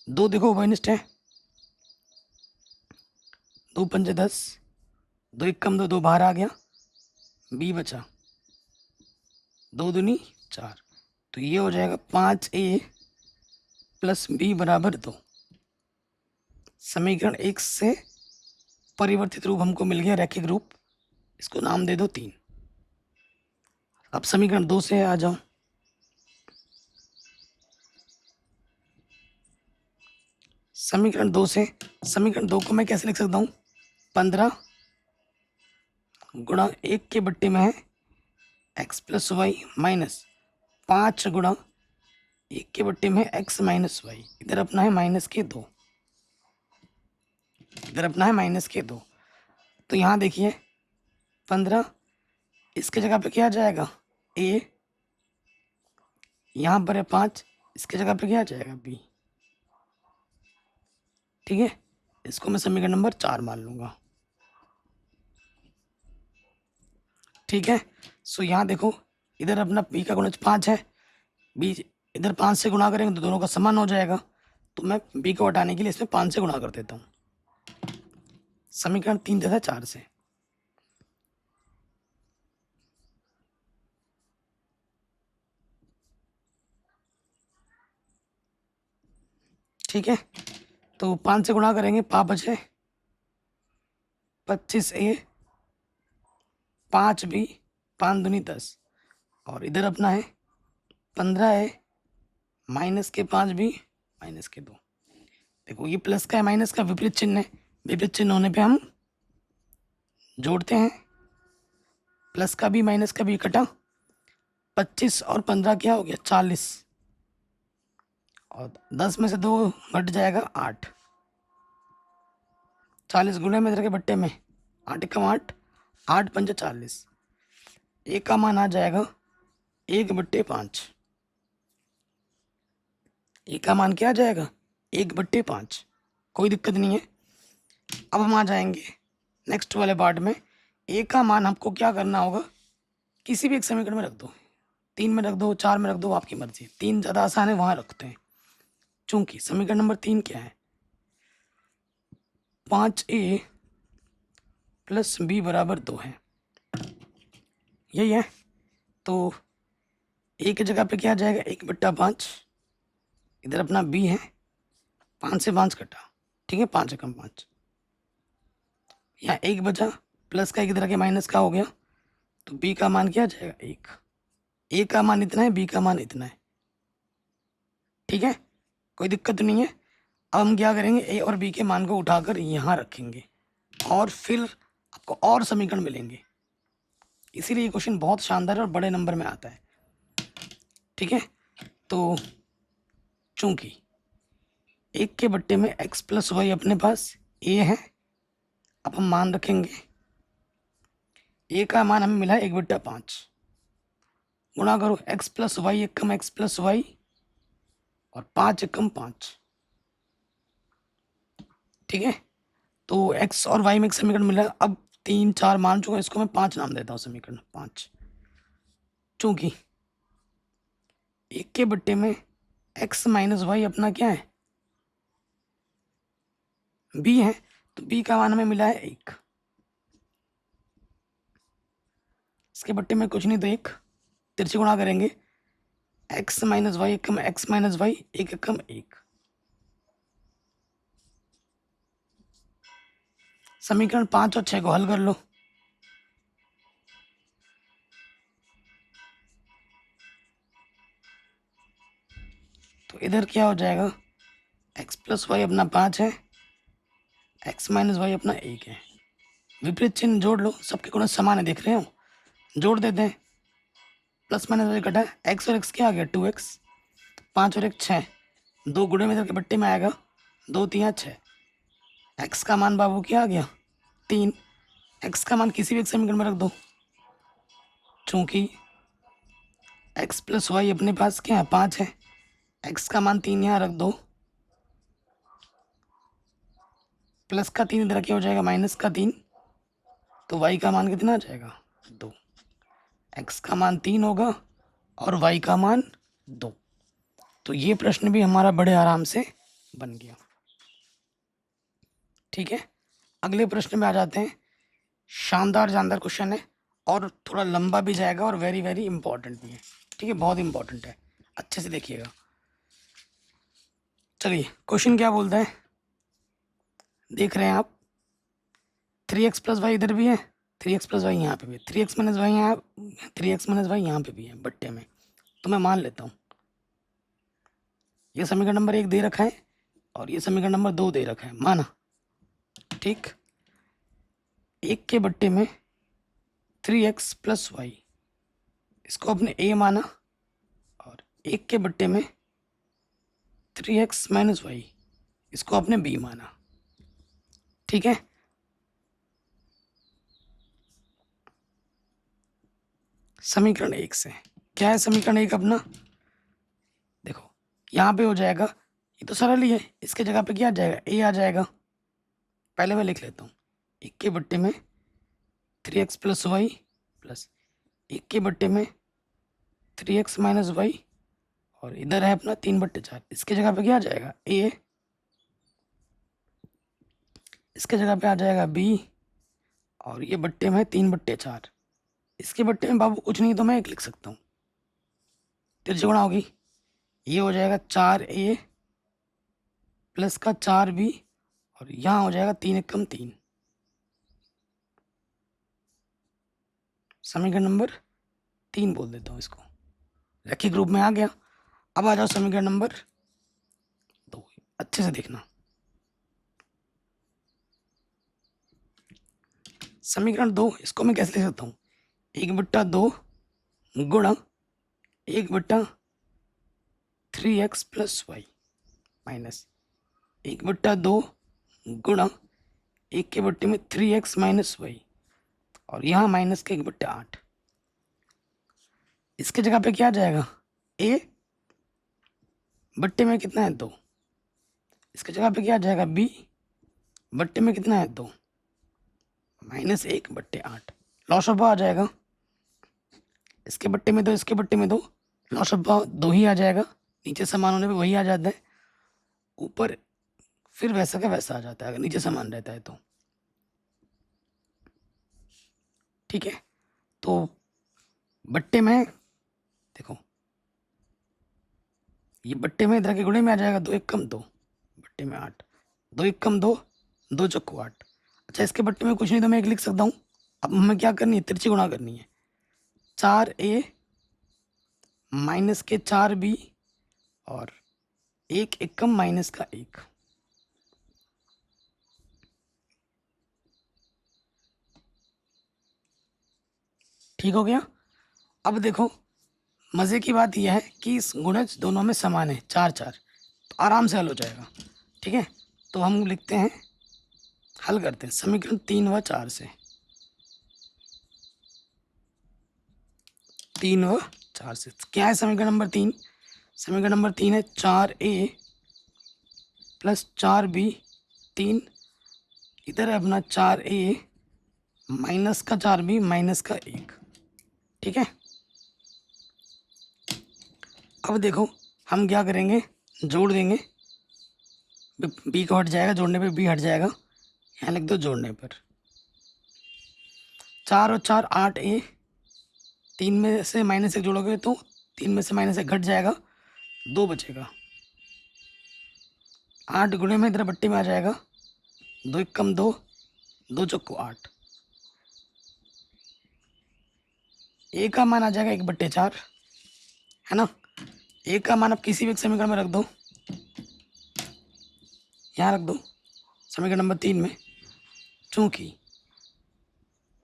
2 देखो वनिष्ठ है, 2 पंजे 10, 2 एक कम 2 बाहर आ गया, b बचा, 2 दूनी 4, तो ये हो जाएगा 5a प्लस b बराबर 2। समीकरण 1 से परिवर्तित रूप हमको मिल गया रैखिक रूप, इसको नाम दे दो 3। अब समीकरण 2 से आ जाओ, समीकरण 2 से, समीकरण 2 को मैं कैसे लिख सकता हूँ, 15 गुणा 1 के बट्टे में है x प्लस वाई माइनस 5 गुणा 1 के बट्टे में x माइनस वाई, इधर अपना है माइनस के 2, इधर अपना है माइनस के 2। तो यहाँ देखिए 15, इसके जगह पे क्या आ जाएगा a, यहाँ पर है 5, इसके जगह पे क्या आ जाएगा b, ठीक है। इसको मैं समीकरण नंबर 4 मान लूंगा, ठीक है। सो यहाँ देखो इधर अपना b का गुणज 5 है, b इधर 5 से गुणा करेंगे तो दोनों का समान हो जाएगा, तो मैं b को हटाने के लिए इसमें 5 से गुणा कर देता हूँ, समीकरण 3 तथा 4 से। ठीक है, तो 5 से गुणा करेंगे, 5 बचे 25a, 5b, 5 दूनी 10, और इधर अपना है 15a माइनस के 5b माइनस के 2। देखो ये प्लस का है माइनस का विपरीत चिन्ह है, विपरीत चिन्ह होने पे हम जोड़ते हैं, प्लस का भी माइनस का भी इकट्ठा, 25 और 15 क्या हो गया 40, और 10 में से 2 घट जाएगा 8, 40 गुणे में इधर के बट्टे में 8 कम 8, 8 पंजे 40, एक का मान आ जाएगा 1/5। ए का मान क्या आ जाएगा? 1/5। कोई दिक्कत नहीं है। अब हम आ जाएंगे नेक्स्ट वाले पार्ट में। ए का मान हमको क्या करना होगा? किसी भी एक समीकरण में रख दो, 3 में रख दो, 4 में रख दो, आपकी मर्जी। 3 ज़्यादा आसान है, वहाँ रखते हैं। चूंकि समीकरण नंबर 3 क्या है? 5a + b = 2 है, यही है। तो ए की जगह पे क्या आ जाएगा? 1/5। इधर अपना b है, 5 से 5 कटा, ठीक है, 5 एकम 5। यहाँ 1 बचा, प्लस का 1 इधर के माइनस का हो गया, तो b का मान क्या आ जाएगा? 1। ए का मान इतना है, b का मान इतना है, ठीक है, कोई दिक्कत नहीं है। अब हम क्या करेंगे? ए और बी के मान को उठाकर यहाँ रखेंगे और फिर आपको और समीकरण मिलेंगे। इसीलिए ये क्वेश्चन बहुत शानदार और बड़े नंबर में आता है, ठीक है। तो चूंकि 1 के बट्टे में x + y अपने पास a है, अब हम मान रखेंगे। a का मान हमें मिला है 1/5। गुणा करो x + y एकम x + y और 5 एकम 5, ठीक है। तो x और y में एक समीकरण मिला। अब 3 4 मान चुका, इसको मैं 5 नाम देता हूँ, समीकरण 5। चूंकि 1 के बट्टे में x - y अपना क्या है? b है, तो b का मान हमें मिला है 1। इसके बट्टे में कुछ नहीं, तो 1 तिरछे गुणा करेंगे। x - y एकम x - y 1 एकम 1। समीकरण 5 और 6 को हल कर लो। तो इधर क्या हो जाएगा? x + y अपना 5 है, x - y अपना 1 है। विपरीत चिन्ह जोड़ लो, सबके गुण समान है, देख रहे हो, जोड़ देते हैं। + y कटा, x और x क्या आ गया? 2x। 5 और 1 6, 2 गुणे में इधर के बट्टे में आएगा, 2 3 6। x का मान बाबू क्या आ गया? 3। x का मान किसी भी एक समीकरण में रख दो। चूंकि x + y अपने पास क्या है? 5 है, x का मान 3 यहाँ रख दो, प्लस का 3 इधर क्या हो जाएगा? माइनस का 3। तो y का मान कितना आ जाएगा? 2। x का मान 3 होगा और y का मान 2। तो ये प्रश्न भी हमारा बड़े आराम से बन गया, ठीक है। अगले प्रश्न में आ जाते हैं। शानदार शानदार क्वेश्चन है और थोड़ा लंबा भी जाएगा और वेरी वेरी इंपॉर्टेंट भी है, ठीक है, बहुत इंपॉर्टेंट है, अच्छे से देखिएगा। चलिए, क्वेश्चन क्या बोलता है, देख रहे हैं आप। 3x + y इधर भी है, 3x + y यहाँ पे भी है, 3x - y यहाँ, 3x - y यहाँ पे भी है बट्टे में। तो मैं मान लेता हूँ ये समीकरण नंबर 1 दे रखा है और ये समीकरण नंबर 2 दे रखा है, माना, ठीक। 1 के बट्टे में 3x + y, इसको अपने a माना, और 1 के बट्टे में 3x - y, इसको अपने b माना, ठीक है। समीकरण 1 से क्या है? समीकरण 1 अपना देखो, यहाँ पे हो जाएगा, ये तो सरल ही है, इसके जगह पे क्या आ जाएगा? a आ जाएगा। पहले मैं लिख लेता हूँ, 1 के बट्टे में 3x + y प्लस 1 के बट्टे में 3x - y, और इधर है अपना 3/4, इसके जगह पे क्या आ जाएगा? a। इसके जगह पे आ जाएगा b, और ये बट्टे में 3/4। इसके बट्टे में बाबू कुछ नहीं, तो मैं 1 लिख सकता हूँ, तिरछी गुणा होगी, ये हो जाएगा 4a प्लस का 4b, और यहाँ हो जाएगा 3 एकम 3। समीकरण नंबर 3 बोल देता हूँ इसको, रैखिक रूप में आ गया। अब आ जाओ समीकरण नंबर 2, अच्छे से देखना। समीकरण 2, इसको मैं कैसे लिख सकता हूँ? 1/2 गुणा 1/3x + y माइनस 1/2 गुणा 1 के बट्टे में 3x - y, और यहाँ माइनस का 1/8। इसके जगह पे क्या आ जाएगा, ए बट्टे में कितना है 2। इसके जगह पे क्या आ जाएगा, बी बट्टे में कितना है 2, -1/8। लॉस ऑफ आ जाएगा, इसके बट्टे में 2, इसके बट्टे में 2, लॉस ऑफ 2 ही आ जाएगा। नीचे समान होने पे वही आ जाता है, ऊपर फिर वैसा का वैसा आ जाता है अगर नीचे समान रहता है तो। ठीक है, तो बट्टे में देखो, ये बट्टे में इधर के गुणे में आ जाएगा, 2 1 कम 2, बट्टे में 8, 2 1 कम 2, 2 चौको 8। अच्छा, इसके बट्टे में कुछ नहीं तो मैं एक लिख सकता हूँ। अब हमें क्या करनी है, तिरछी गुणा करनी है। 4a माइनस के 4b और 1 1 कम माइनस का 1। ठीक हो गया। अब देखो, मज़े की बात यह है कि इस गुणज दोनों में समान है, 4 4, तो आराम से हल हो जाएगा। ठीक है, तो हम लिखते हैं, हल करते हैं समीकरण 3 व 4 से। 3 व 4 से क्या है समीकरण नंबर 3? समीकरण नंबर 3 है 4a प्लस 4b, 3 इधर है अपना 4a माइनस का 4b माइनस का 1। ठीक है, अब देखो हम क्या करेंगे, जोड़ देंगे, बी को हट जाएगा, जोड़ने पे बी हट जाएगा, यहाँ लिख दो जोड़ने पर। 4 और 4 8a, 3 में से -1 जोड़ोगे तो 3 में से -1 घट जाएगा, 2 बचेगा। 8 गुणे में इधर बट्टी में आ जाएगा, 2 1 कम 2, 2 चौको 8। ए का मान आ जाएगा 1/4, है ना। ए का मान आप किसी भी एक समीकरण में रख दो, यहाँ रख दो समीकरण नंबर 3 में, चूंकि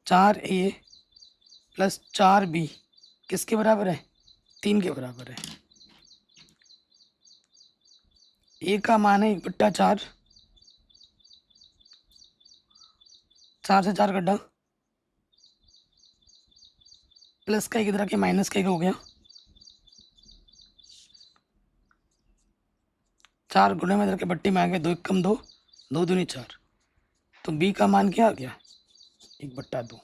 4a प्लस 4b किसके बराबर है, 3 के बराबर है। ए का मान है 1/4, 4 से 4 कटा, प्लस का एक इधर के माइनस का एक हो गया, 4 गुणे में इधर के बट्टी में आ गया, 2 1 कम 2, 2 दूनी 4, तो बी का मान क्या आ गया, 1/2।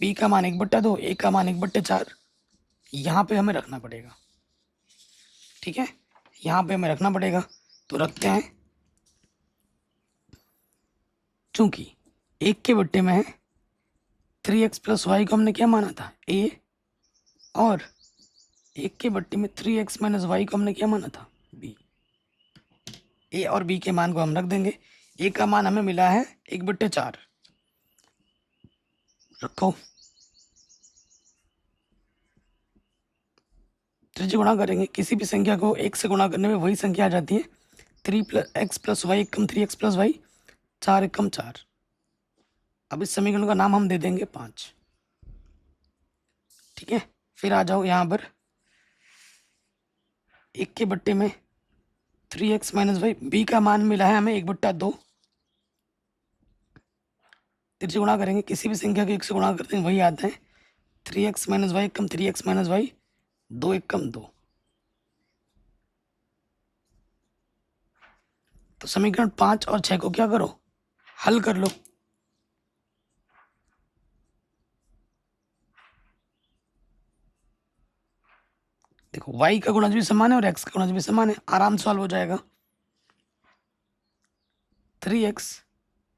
बी का मान 1/2, ए का मान 1/4, यहाँ पे हमें रखना पड़ेगा। ठीक है, यहाँ पे हमें रखना पड़ेगा, तो रखते हैं। चूंकि 1 के बट्टे में है 3x प्लस वाई को हमने क्या माना था, ए, और 1 के बट्टे में 3x माइनस वाई को हमने क्या माना था, बी। ए और बी के मान को हम रख देंगे। ए का मान हमें मिला है 1/4, रखो, त्रिज्य गुणा करेंगे, किसी भी संख्या को 1 से गुणा करने में वही संख्या आ जाती है, 3x प्लस वाई कम 3x प्लस वाई, 4 1 कम 4। अब इस समीकरण का नाम हम दे देंगे 5। ठीक है, फिर आ जाओ यहाँ पर, 1 के बट्टे में 3x माइनस वाई, बी का मान मिला है हमें 1/2, तिरछे गुणा करेंगे, किसी भी संख्या को 1 से गुणा करते हैं वही आता है, 3x माइनस वाई कम 3x माइनस वाई, 2 1 कम 2। तो समीकरण 5 और 6 को क्या करो, हल कर लो। देखो y का गुणज भी समान है और x का गुणज भी समान है, आराम से सॉल्व हो जाएगा। 3x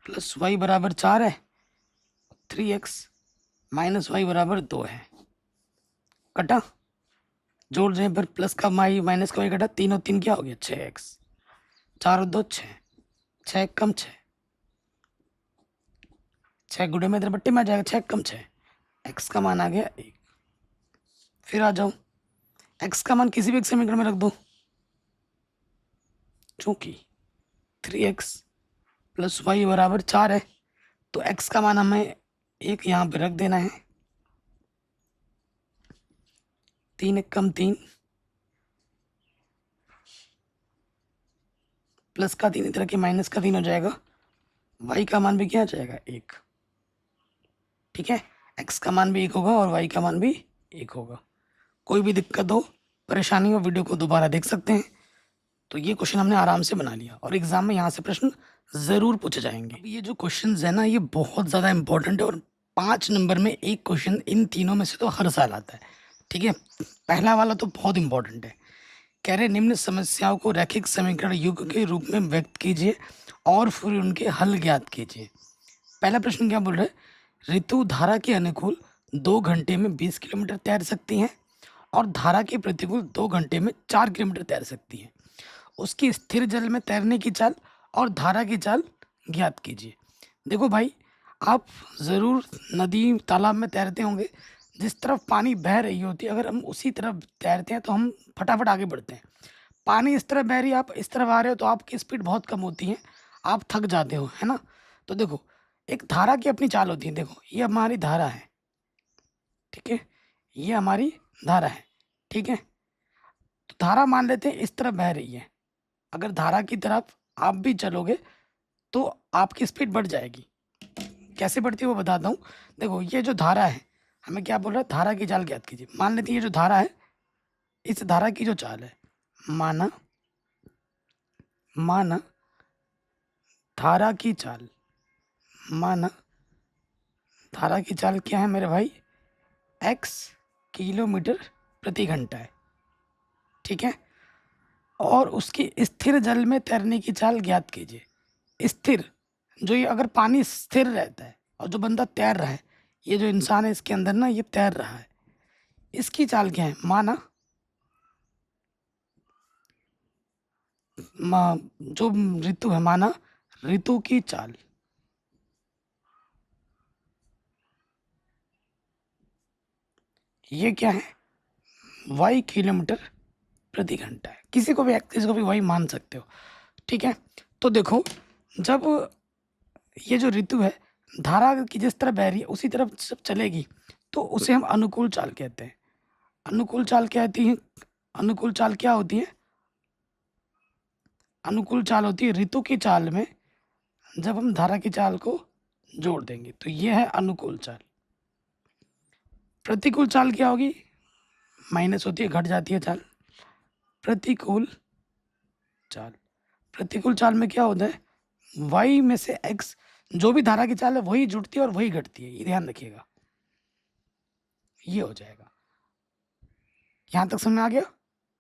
प्लस वाई बराबर 4 है, 3x माइनस वाई बराबर 2 है, कटा, जोड़ देने पर प्लस का वाई माइनस का वाई कटा, 3 और 3 क्या हो गया, 6x, 4 और 2 6, 6 कम 6, 6 गुणे में इधर बट्टे में आ जाएगा, 6 कम 6, x का मान आ गया 1। फिर आ जाओ, x का मान किसी भी एक समीकरण में रख दो, चूंकि 3x प्लस वाई बराबर 4 है, तो x का मान हमें 1 यहाँ पे रख देना है, 3 1 कम 3, प्लस का 3 इधर के माइनस का 3 हो जाएगा, y का मान भी क्या आ जाएगा, 1। ठीक है, x का मान भी 1 होगा और y का मान भी 1 होगा। कोई भी दिक्कत हो, परेशानी हो, वीडियो को दोबारा देख सकते हैं। तो ये क्वेश्चन हमने आराम से बना लिया और एग्जाम में यहाँ से प्रश्न ज़रूर पूछे जाएंगे। अब ये जो क्वेश्चन है ना, ये बहुत ज़्यादा इंपॉर्टेंट है और 5 नंबर में एक क्वेश्चन इन तीनों में से तो हर साल आता है। ठीक है, पहला वाला तो बहुत इंपॉर्टेंट है। कह रहे निम्न समस्याओं को रैखिक समीकरण युग के रूप में व्यक्त कीजिए और फिर उनके हल ज्ञात कीजिए। पहला प्रश्न क्या बोल रहा है, ऋतु धारा के अनुकूल 2 घंटे में 20 किलोमीटर तैर सकती हैं और धारा के प्रतिकूल 2 घंटे में 4 किलोमीटर तैर सकती हैं। उसकी स्थिर जल में तैरने की चाल और धारा की चाल ज्ञात कीजिए। देखो भाई, आप ज़रूर नदी तालाब में तैरते होंगे, जिस तरफ पानी बह रही होती है अगर हम उसी तरफ तैरते हैं तो हम फटाफट आगे बढ़ते हैं। पानी इस तरफ बह रही है, आप इस तरफ आ रहे हो तो आपकी स्पीड बहुत कम होती है, आप थक जाते हो, है ना। तो देखो, एक धारा की अपनी चाल होती है। देखो ये हमारी धारा है, ठीक है, ये हमारी धारा है, ठीक है। तो धारा मान लेते हैं इस तरफ बह रही है, अगर धारा की तरफ आप भी चलोगे तो आपकी स्पीड बढ़ जाएगी। कैसे बढ़ती है वो बताता हूँ। देखो ये जो धारा है, हमें क्या बोल रहा है, धारा की चाल ज्ञात कीजिए। मान लेते हैं ये जो धारा है, इस धारा की जो चाल है, माना माना धारा की चाल, माना धारा की चाल क्या है मेरे भाई, x किलोमीटर प्रति घंटा है, ठीक है। और उसकी स्थिर जल में तैरने की चाल ज्ञात कीजिए। स्थिर, जो ये अगर पानी स्थिर रहता है और जो बंदा तैर रहा है, ये जो इंसान है इसके अंदर ना, ये तैर रहा है, इसकी चाल क्या है, माना जो ऋतु है, माना ऋतु की चाल, ये क्या है, y किलोमीटर प्रति घंटा है। किसी को भी y मान सकते हो, ठीक है। तो देखो, जब ये जो ऋतु है धारा की जिस तरह बह रही है उसी तरफ जब चलेगी तो उसे हम अनुकूल चाल कहते हैं। अनुकूल चाल क्या होती है, अनुकूल चाल क्या होती है, अनुकूल चाल होती है ऋतु की चाल में जब हम धारा की चाल को जोड़ देंगे, तो ये है अनुकूल चाल। प्रतिकूल चाल क्या होगी, माइनस होती है, घट जाती है चाल। प्रतिकूल चाल, प्रतिकूल चाल में क्या होता है, y में से x, जो भी धारा की चाल है वही जुड़ती है और वही घटती है, ये ध्यान रखिएगा। ये हो जाएगा, यहाँ तक समझ में आ गया।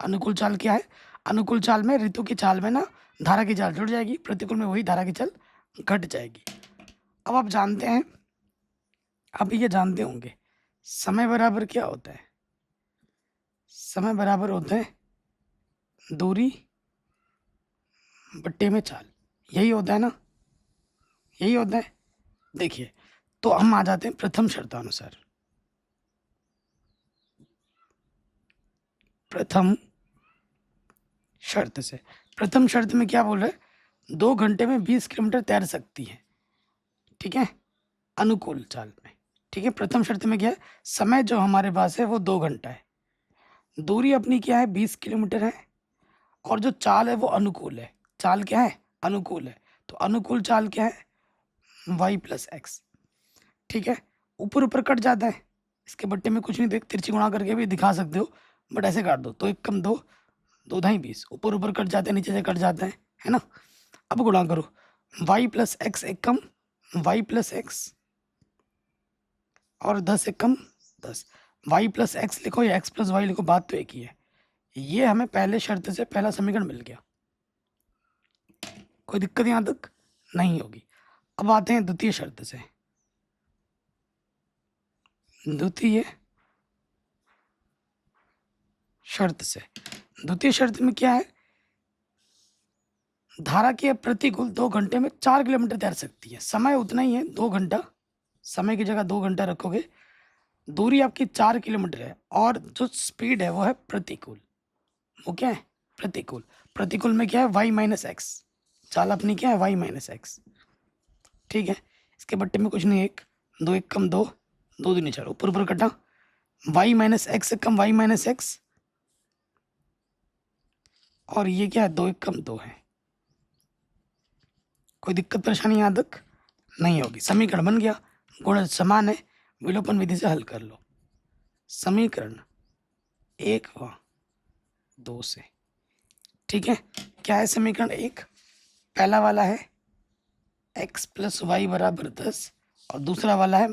अनुकूल चाल क्या है, अनुकूल चाल में ऋतु की चाल में ना धारा की चाल जुड़ जाएगी, प्रतिकूल में वही धारा की चाल घट जाएगी। अब आप जानते हैं, अब ये जानते होंगे समय बराबर क्या होता है, समय बराबर होता है दूरी बट्टे में चाल, यही होता है ना, यही होता है। देखिए, तो हम आ जाते हैं प्रथम शर्तानुसार। प्रथम शर्त से, प्रथम शर्त में क्या बोल रहे हैं, 2 घंटे में 20 किलोमीटर तैर सकती है, ठीक है, अनुकूल चाल में, ठीक है। प्रथम शर्त में क्या है, समय जो हमारे पास है वो 2 घंटा है, दूरी अपनी क्या है 20 किलोमीटर है, और जो चाल है वो अनुकूल है। चाल क्या है, अनुकूल है, तो अनुकूल चाल क्या है, y प्लस एक्स, ठीक है। ऊपर ऊपर कट जाता है, इसके बट्टे में कुछ नहीं, देख तिरछी गुणा करके भी दिखा सकते हो, बट ऐसे काट दो, तो 1 कम 2, 2 ढाई 20, ऊपर ऊपर कट जाते हैं, नीचे से कट जाते हैं, है ना। अब गुणा करो, y प्लस एक्स, एक कम y प्लस एक्स, और 10 एक कम 10, y प्लस एक्स लिखो या x प्लस वाई लिखो, बात तो एक ही है। ये हमें पहले शर्त से पहला समीकरण मिल गया, कोई दिक्कत यहाँ तक नहीं होगी। अब आते हैं द्वितीय शर्त से। द्वितीय शर्त से, द्वितीय शर्त में क्या है, धारा के प्रतिकूल 2 घंटे में 4 किलोमीटर तैर सकती है। समय उतना ही है, 2 घंटा, समय की जगह 2 घंटा रखोगे, दूरी आपकी 4 किलोमीटर है, और जो स्पीड है वो है प्रतिकूल। वो क्या है, प्रतिकूल। प्रतिकूल में क्या है, y माइनस एक्स, चाल अपनी क्या है, y माइनस एक्स, ठीक है। इसके बट्टे में कुछ नहीं, 1 2 एक कम 2, 2 दूनी 4, ऊपर ऊपर कटा, y माइनस एक्स से कम y माइनस एक्स, और ये क्या है, 2 एक कम 2 है। कोई दिक्कत परेशानी यहाँ तक नहीं होगी। समीकरण बन गया, गुण समान है, विलोपन विधि से हल कर लो। समीकरण 1 व 2 से। ठीक है, क्या है समीकरण 1? पहला वाला है x प्लस वाई बराबर 10 और दूसरा वाला है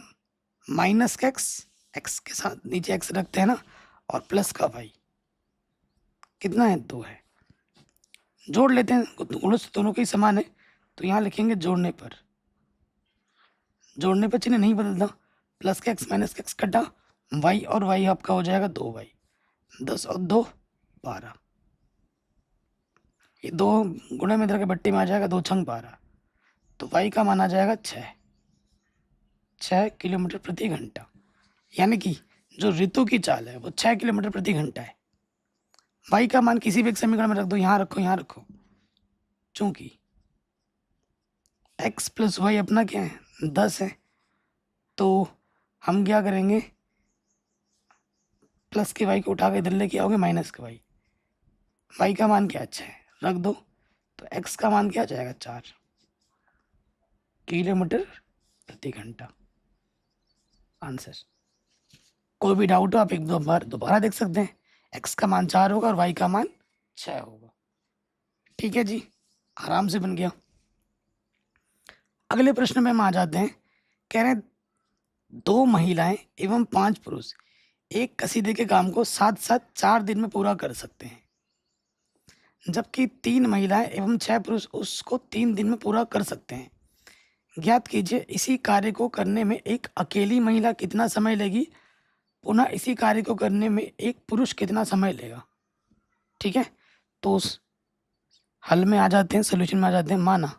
माइनस एक्स, एक्स के साथ नीचे एक्स रखते हैं ना, और प्लस का वाई कितना है? 2 है। जोड़ लेते हैं, गुणों से दोनों के ही समान है, तो यहाँ लिखेंगे जोड़ने पर चिन्ह नहीं बदलता, प्लस का एक्स माइनस का एक्स कटा, वाई और वाई आपका हो जाएगा 2y, 10 और 2 12, ये 2 गुणे में इधर के बट्टे में आ जाएगा, 2 छंग 12, तो वाई का मान आ जाएगा 6 किलोमीटर प्रति घंटा। यानी कि जो ऋतु की चाल है वो 6 किलोमीटर प्रति घंटा है। वाई का मान किसी भी एक समीकरण में रख दो, यहाँ रखो, चूंकि x प्लस वाई अपना क्या है? 10 है, तो हम क्या करेंगे? प्लस के वाई को उठा के इधर लेके आओगे, माइनस के वाई का मान क्या? 6 रख दो, तो x का मान क्या आ जाएगा? 4 किलोमीटर प्रति घंटा। आंसर। कोई भी डाउट हो आप एक दो बार दोबारा देख सकते हैं। x का मान 4 होगा और y का मान 6 होगा। ठीक है जी, आराम से बन गया। अगले प्रश्न में हम आ जाते हैं। कह रहे हैं 2 महिलाएं एवं 5 पुरुष एक कसीदे के काम को साथ साथ 4 दिन में पूरा कर सकते हैं, जबकि 3 महिलाएं एवं 6 पुरुष उसको 3 दिन में पूरा कर सकते हैं। ज्ञात कीजिए इसी कार्य को करने में एक अकेली महिला कितना समय लेगी, पुनः इसी कार्य को करने में एक पुरुष कितना समय लेगा। ठीक है, तो उस हल में आ जाते हैं, सोल्यूशन में आ जाते हैं। माना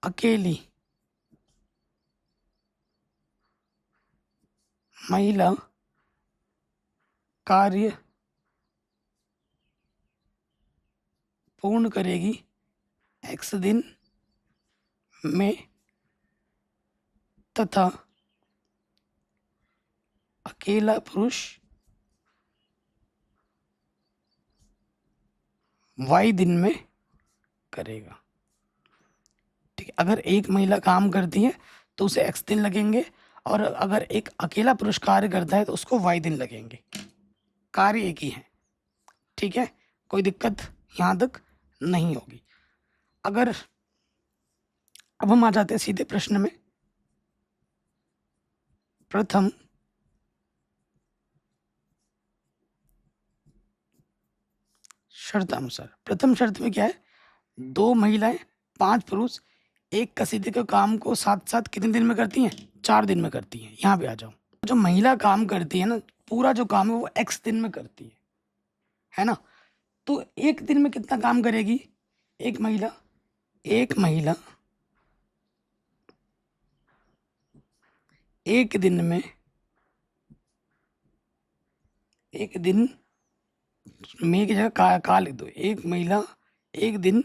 अकेली महिला कार्य पूर्ण करेगी x दिन में तथा अकेला पुरुष y दिन में करेगा। ठीक है, अगर एक महिला काम करती है तो उसे x दिन लगेंगे, और अगर एक अकेला पुरुष कार्य करता है तो उसको y दिन लगेंगे। कार्य एक ही है। ठीक है, कोई दिक्कत यहाँ तक नहीं होगी। अगर अब हम आ जाते हैं सीधे प्रश्न में। प्रथम शर्तानुसार, प्रथम शर्त में क्या है? 2 महिलाएं 5 पुरुष एक कसीदे के काम को साथ साथ कितने दिन में करती हैं? 4 दिन में करती हैं। यहाँ पे आ जाओ। जो महिला काम करती है ना, पूरा जो काम है वो x दिन में करती है ना? तो एक दिन में कितना काम करेगी एक महिला? एक महिला एक दिन में, एक दिन में की जगह का लिख दो। एक महिला एक दिन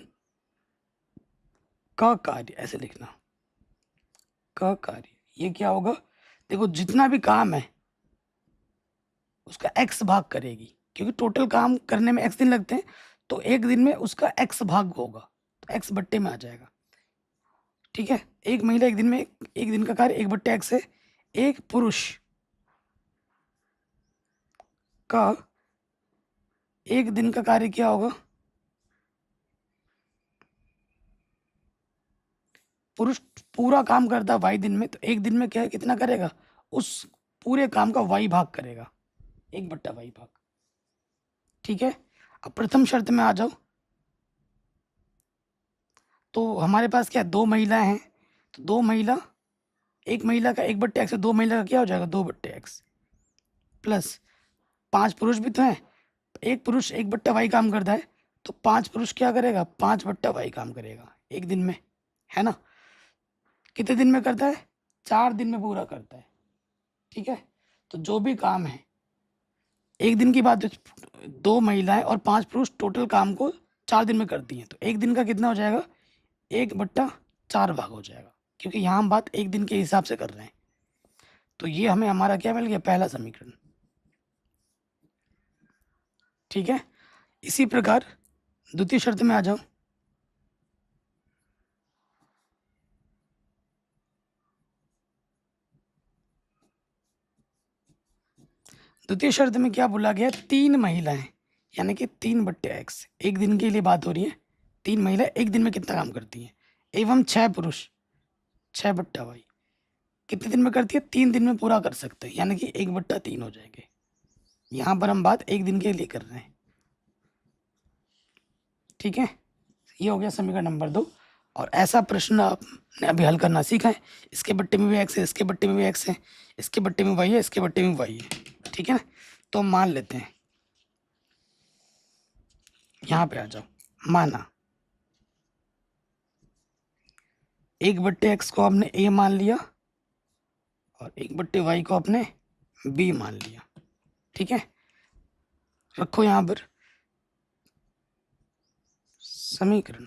का कार्य, ऐसे लिखना, का कार्य। ये क्या होगा? देखो, जितना भी काम है उसका x भाग करेगी, क्योंकि टोटल काम करने में x दिन लगते हैं, तो एक दिन में उसका x भाग होगा, तो x बट्टे में आ जाएगा। ठीक है, एक महिला एक दिन में, एक दिन का कार्य 1/x है। एक पुरुष का एक दिन का कार्य क्या होगा? पुरुष पूरा काम करता है y दिन में, तो एक दिन में क्या है, कितना करेगा? उस पूरे काम का y भाग करेगा, 1/y भाग। ठीक है, अब प्रथम शर्त में आ जाओ। तो हमारे पास क्या, 2 महिलाएं हैं, तो 2 महिला, एक महिला का 1/x है, 2 महिला का क्या हो जाएगा? 2/x, प्लस 5 पुरुष भी तो हैं, एक पुरुष 1/y काम करता है, तो 5 पुरुष क्या करेगा? 5/y काम करेगा एक दिन में, है ना? कितने दिन में करता है? 4 दिन में पूरा करता है। ठीक है, तो जो भी काम है, एक दिन की बात है, 2 महिलाएं और 5 पुरुष टोटल काम को 4 दिन में करती हैं, तो एक दिन का कितना हो जाएगा? 1/4 भाग हो जाएगा, क्योंकि यहाँ हम बात एक दिन के हिसाब से कर रहे हैं। तो ये हमें हमारा क्या मिल गया? पहला समीकरण। ठीक है, इसी प्रकार द्वितीय शर्त में आ जाओ। द्वितीय शर्त में क्या बोला गया, 3 महिलाएं, यानी कि 3/x, एक दिन के लिए बात हो रही है, 3 महिला एक दिन में कितना काम करती हैं, एवं 6 पुरुष, 6/y कितने दिन में करती है, 3 दिन में पूरा कर सकते हैं, यानी कि 1/3 हो जाएंगे। यहाँ पर हम बात एक दिन के लिए कर रहे हैं, ठीक है। ये हो गया समीकरण नंबर 2। और ऐसा प्रश्न आपने अभी हल करना सीखा है, इसके बट्टे में भी x है, इसके बट्टे में भी x है, इसके बट्टे में y है, इसके बट्टे में y है, ठीक है ना। तो हम मान लेते हैं, यहाँ पे आ जाओ, माना 1/x को आपने a मान लिया और 1/y को आपने b मान लिया, ठीक है। रखो यहाँ पर समीकरण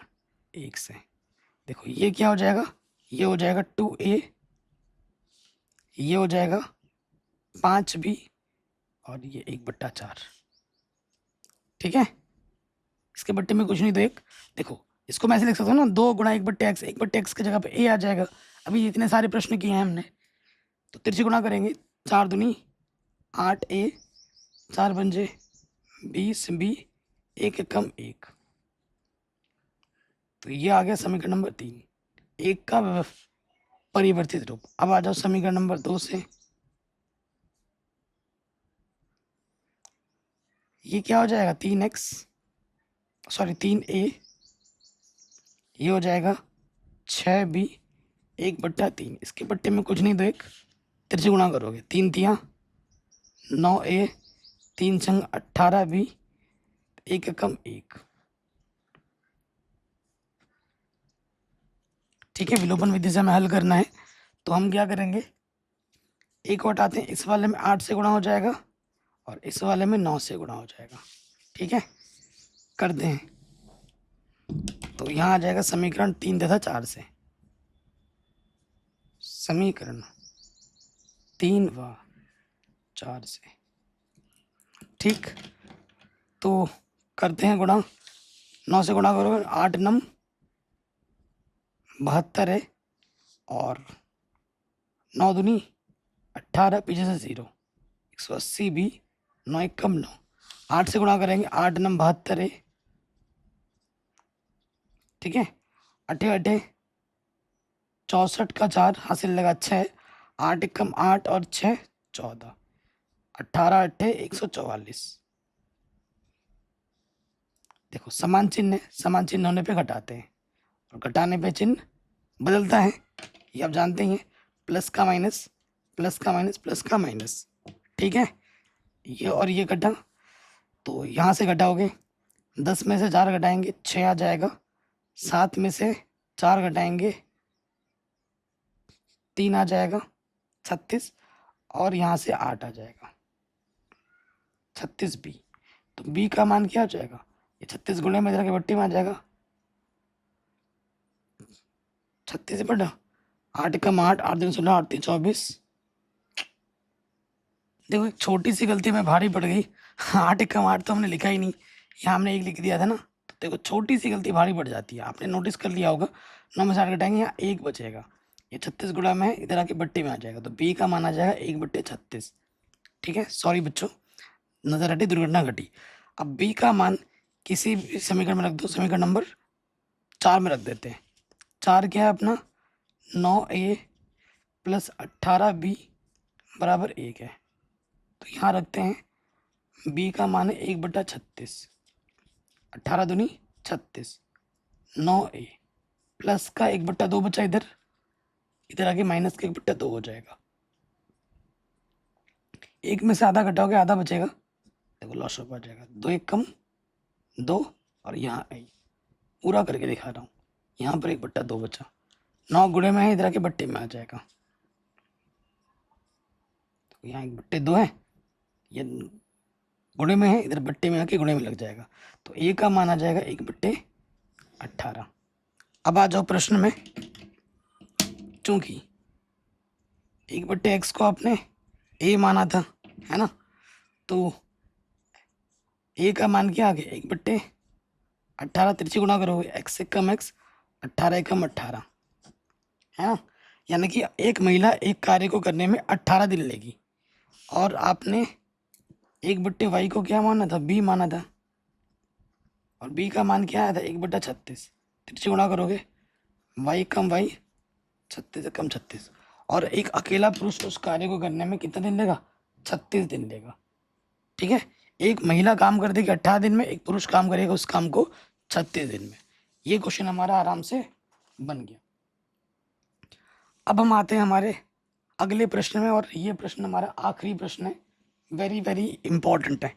1 से, देखो ये क्या हो जाएगा, ये हो जाएगा 2a, ये हो जाएगा 5b और ये 1/4, ठीक है। इसके बट्टे में कुछ नहीं तो एक, देखो इसको मैं ऐसे लिख सकता हूँ ना, 2 गुणा 1/x, 1/x की जगह पे a आ जाएगा। अभी इतने सारे प्रश्न किए हैं हमने, तो तिरछे गुणा करेंगे, 4 दूनी 8a, 4 पंजे 20b, 1 कम 1, तो ये आ गया समीकरण नंबर 3, एक का परिवर्तित रूप। अब आ जाओ समीकरण नंबर 2 से, ये क्या हो जाएगा 3x, सॉरी 3a, ये हो जाएगा 6b, 1/3, इसके बट्टे में कुछ नहीं तो एक, तिरछे गुणा करोगे, 3 तिया 9a, 3 संग 18b, 1 कम 1, ठीक है। विलोपन विधि से हमें हल करना है, तो हम क्या करेंगे, एक को हटाते हैं, इस वाले में 8 से गुणा हो जाएगा और इस वाले में 9 से गुणा हो जाएगा, ठीक है। कर दें, तो यहाँ आ जाएगा समीकरण 3 तथा 4 से, समीकरण 3 व 4 से, ठीक। तो करते हैं गुणा, 9 से गुणा करोगे 8 9 72 है और 9 दूनी 18, पीछे से 0, 180b, 9 1 कम 9, 8 से गुणा करेंगे, 8 9 72 है, ठीक है। 8 8 64 का 4 हासिल लगा 6, 8 1 कम 8 और 6 14, 18 8 144। देखो समान चिन्ह है, समान चिन्ह होने पे घटाते हैं और घटाने पे चिन्ह बदलता है, ये आप जानते ही हैं, प्लस का माइनस, प्लस का माइनस, प्लस का माइनस, ठीक है। ये और ये घटा, तो यहाँ से घटाओगे, 10 में से 4 घटाएंगे 6 आ जाएगा, 7 में से 4 घटाएंगे 3 आ जाएगा 36, और यहाँ से 8 आ जाएगा 36b। तो b का मान क्या हो जाएगा, ये 36 गुणे में इधर के बट्टी में आ जाएगा, 36 बटा 8 कम 8, 8 दिन 16, 8 3 24। देखो एक छोटी सी गलती में भारी पड़ गई, 8 कम 8 तो हमने लिखा ही नहीं, यहाँ हमने 1 लिख दिया था ना, तो देखो छोटी सी गलती भारी पड़ जाती है, आपने नोटिस कर लिया होगा। 9 में से 8 घटाएंगे, यहाँ 1 बचेगा, ये 36 गुणा में है, इधर आके बट्टे में आ जाएगा, तो b का मान आ जाएगा 1/36, ठीक है। सॉरी बच्चों, नजर हटी, दुर्घटना घटी। अब b का मान किसी भी समीकरण में रख दो, समीकरण नंबर 4 में रख देते हैं। 4 क्या है अपना, 9a प्लस 18b बराबर 1 है, तो यहाँ रखते हैं b का मान है 1/36, 18 दूनी 36, 9a प्लस का 1/2 बचा, इधर इधर आके माइनस का 1/2 हो जाएगा, 1 में से आधा घटाओगे आधा बचेगा, देखो लॉस ऑफ आ जाएगा, 2 1 कम 2, और यहाँ आई पूरा करके दिखा रहा हूँ, यहाँ पर 1/2 बचा, 9 गुणे में है, इधर आके बट्टे में आ जाएगा, तो यहाँ 1/2 है, ये गुणे में है, इधर बट्टे में आके गुणे में लग जाएगा, तो a का मान आ जाएगा 1/18। अब आ जाओ प्रश्न में, चूंकि 1/x को आपने a माना था, है ना, तो a का मान क्या आ गया 1/18, तिरछी गुणा करोगे, x से कम x, 18 कम 18, है ना, यानी कि एक महिला एक कार्य को करने में 18 दिन लेगी, और आपने एक बट्टे वाई को क्या माना था, बी माना था, और बी का मान क्या आया था, 1/36। तिरछे गुणा करोगे, वाई कम वाई, 36 कम 36, और एक अकेला पुरुष उस कार्य को करने में कितना दिन लेगा, 36 दिन लेगा। ठीक है, एक महिला काम कर देगी 18 दिन में, एक पुरुष काम करेगा उस काम को 36 दिन में। ये क्वेश्चन हमारा आराम से बन गया। अब हम आते हैं हमारे अगले प्रश्न में, और ये प्रश्न हमारा आखिरी प्रश्न है, वेरी वेरी इंपॉर्टेंट है,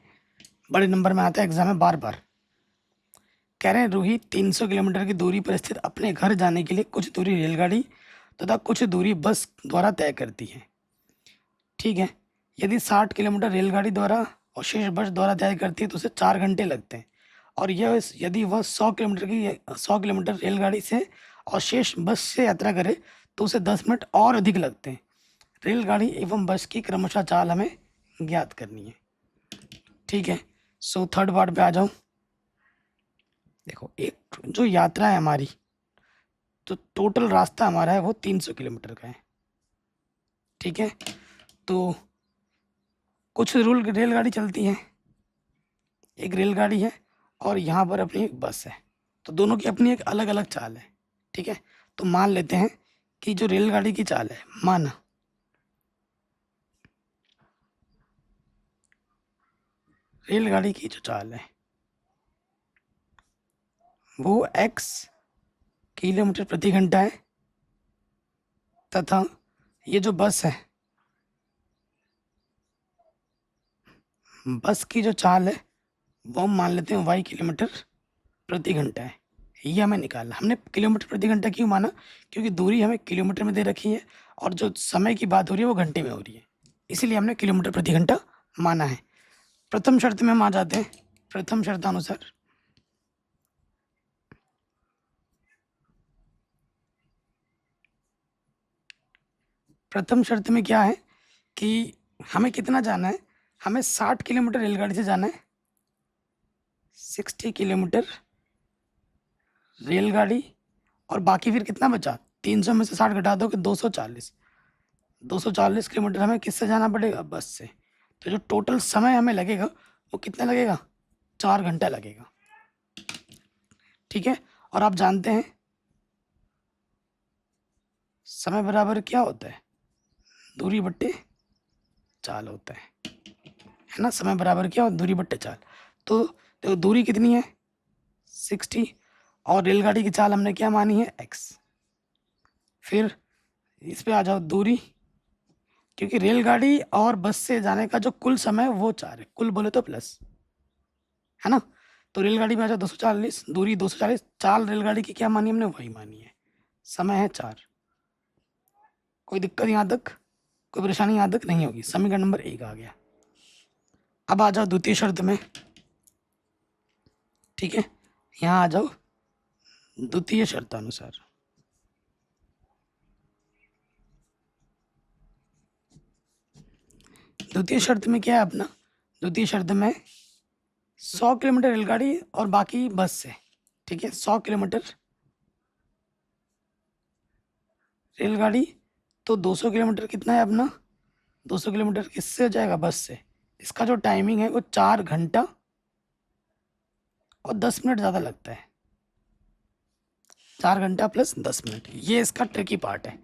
बड़े नंबर में आता है एग्जाम में बार बार। कह रहे हैं रोहित 300 किलोमीटर की दूरी पर स्थित अपने घर जाने के लिए कुछ दूरी रेलगाड़ी तथा कुछ दूरी बस द्वारा तय करती है। ठीक है, यदि 60 किलोमीटर रेलगाड़ी द्वारा और शेष बस द्वारा तय करती है तो उसे 4 घंटे लगते हैं, और यह यदि वह 100 किलोमीटर रेलगाड़ी से और शेष बस से यात्रा करे तो उसे 10 मिनट और अधिक लगते हैं। रेलगाड़ी एवं बस की क्रमशः चाल हमें ज्ञात करनी है। ठीक है, सो थर्ड पार्ट पे आ जाओ। देखो, एक जो यात्रा है हमारी, तो टोटल रास्ता हमारा है वो 300 किलोमीटर का है। ठीक है, तो कुछ रेलगाड़ी चलती है, एक रेलगाड़ी है और यहाँ पर अपनी एक बस है, तो दोनों की अपनी एक अलग अलग चाल है। ठीक है, तो मान लेते हैं कि जो रेलगाड़ी की चाल है, माना रेलगाड़ी की जो चाल है वो x किलोमीटर प्रति घंटा है, तथा ये जो बस है, बस की जो चाल है वो हम मान लेते हैं y किलोमीटर प्रति घंटा है। ये हमें निकालना, हमने किलोमीटर प्रति घंटा क्यों माना, क्योंकि दूरी हमें किलोमीटर में दे रखी है और जो समय की बात हो रही है वो घंटे में हो रही है, इसीलिए हमने किलोमीटर प्रति घंटा माना है। प्रथम शर्त में हम आ जाते हैं, प्रथम शर्तानुसार प्रथम शर्त में क्या है कि हमें कितना जाना है, हमें 60 किलोमीटर रेलगाड़ी से जाना है, 60 किलोमीटर रेलगाड़ी, और बाकी फिर कितना बचा, 300 में से 60 घटा दो कि 240, 240 किलोमीटर हमें किससे जाना पड़ेगा, बस से। तो जो टोटल समय हमें लगेगा वो कितना लगेगा, 4 घंटा लगेगा। ठीक है, और आप जानते हैं समय बराबर क्या होता है, दूरी बट्टे चाल होता है ना। समय बराबर क्या होता है, दूरी बट्टे चाल। तो देखो दूरी कितनी है, 60, और रेलगाड़ी की चाल हमने क्या मानी है, x। फिर इस पे आ जाओ दूरी, क्योंकि रेलगाड़ी और बस से जाने का जो कुल समय है वो 4 है, कुल बोले तो प्लस, है ना। तो रेलगाड़ी में आ जाओ 240, दूरी 240, चाल रेलगाड़ी की क्या मानी हमने, वही मानी है, समय है 4। कोई दिक्कत यहाँ तक, कोई परेशानी यहाँ तक नहीं होगी, समीकरण नंबर 1 आ गया। अब आ जाओ द्वितीय शर्त में। ठीक है, यहाँ आ जाओ द्वितीय शर्तानुसार। द्वितीय शर्त में क्या है अपना, द्वितीय शर्त में 100 किलोमीटर रेलगाड़ी और बाकी बस से। ठीक है, 100 किलोमीटर रेलगाड़ी, तो 200 किलोमीटर कितना है अपना, 200 किलोमीटर किससे हो जाएगा, बस से। इसका जो टाइमिंग है वो 4 घंटा और 10 मिनट ज़्यादा लगता है, 4 घंटा प्लस 10 मिनट, ये इसका ट्रिकी पार्ट है।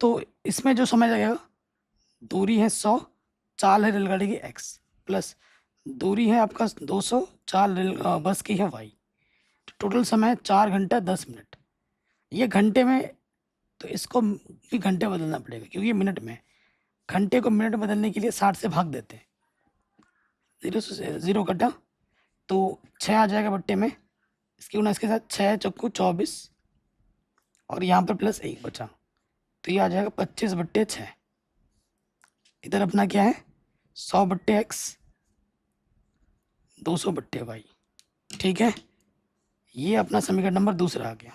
तो इसमें जो समय लगेगा, दूरी है 100, चाल है रेलगाड़ी की x, प्लस दूरी है आपका 200, चाल बस की है y, तो टोटल समय है 4 घंटा 10 मिनट। ये घंटे में, तो इसको भी घंटे बदलना पड़ेगा क्योंकि ये मिनट में है। घंटे को मिनट में बदलने के लिए 60 से भाग देते हैं, 0 से 0 कटा तो 6 आ जाएगा बट्टे में, इसकी गुना इसके साथ 6 चौको 24, और यहाँ पर प्लस 1 बचा, तो ये आ जाएगा 25/6। इधर अपना क्या है, 100/x, 200/y। ठीक है, ये अपना समीकरण नंबर दूसरा आ गया,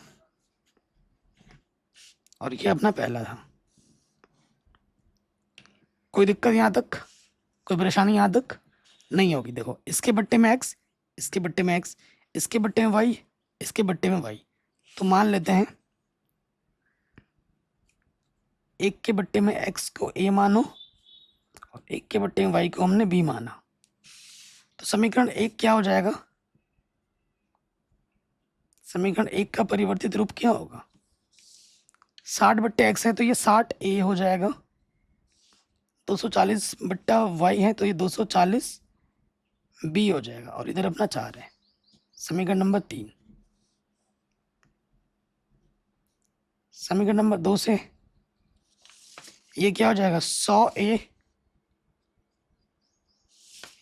और ये अपना पहला था। कोई दिक्कत यहाँ तक, कोई परेशानी यहाँ तक नहीं होगी। देखो, इसके बट्टे में x, इसके बट्टे में x, इसके बट्टे में y, इसके बट्टे में y, तो मान लेते हैं एक के बट्टे में x को a मानो और एक के बट्टे में y को हमने b माना। समीकरण 1 क्या हो जाएगा? समीकरण 1 का परिवर्तित रूप क्या होगा? 60/x है तो ये 60a हो जाएगा। 240/y है तो ये 240b हो जाएगा। और इधर अपना 4 है। समीकरण नंबर 3। समीकरण नंबर 2 से ये क्या हो जाएगा? 100a।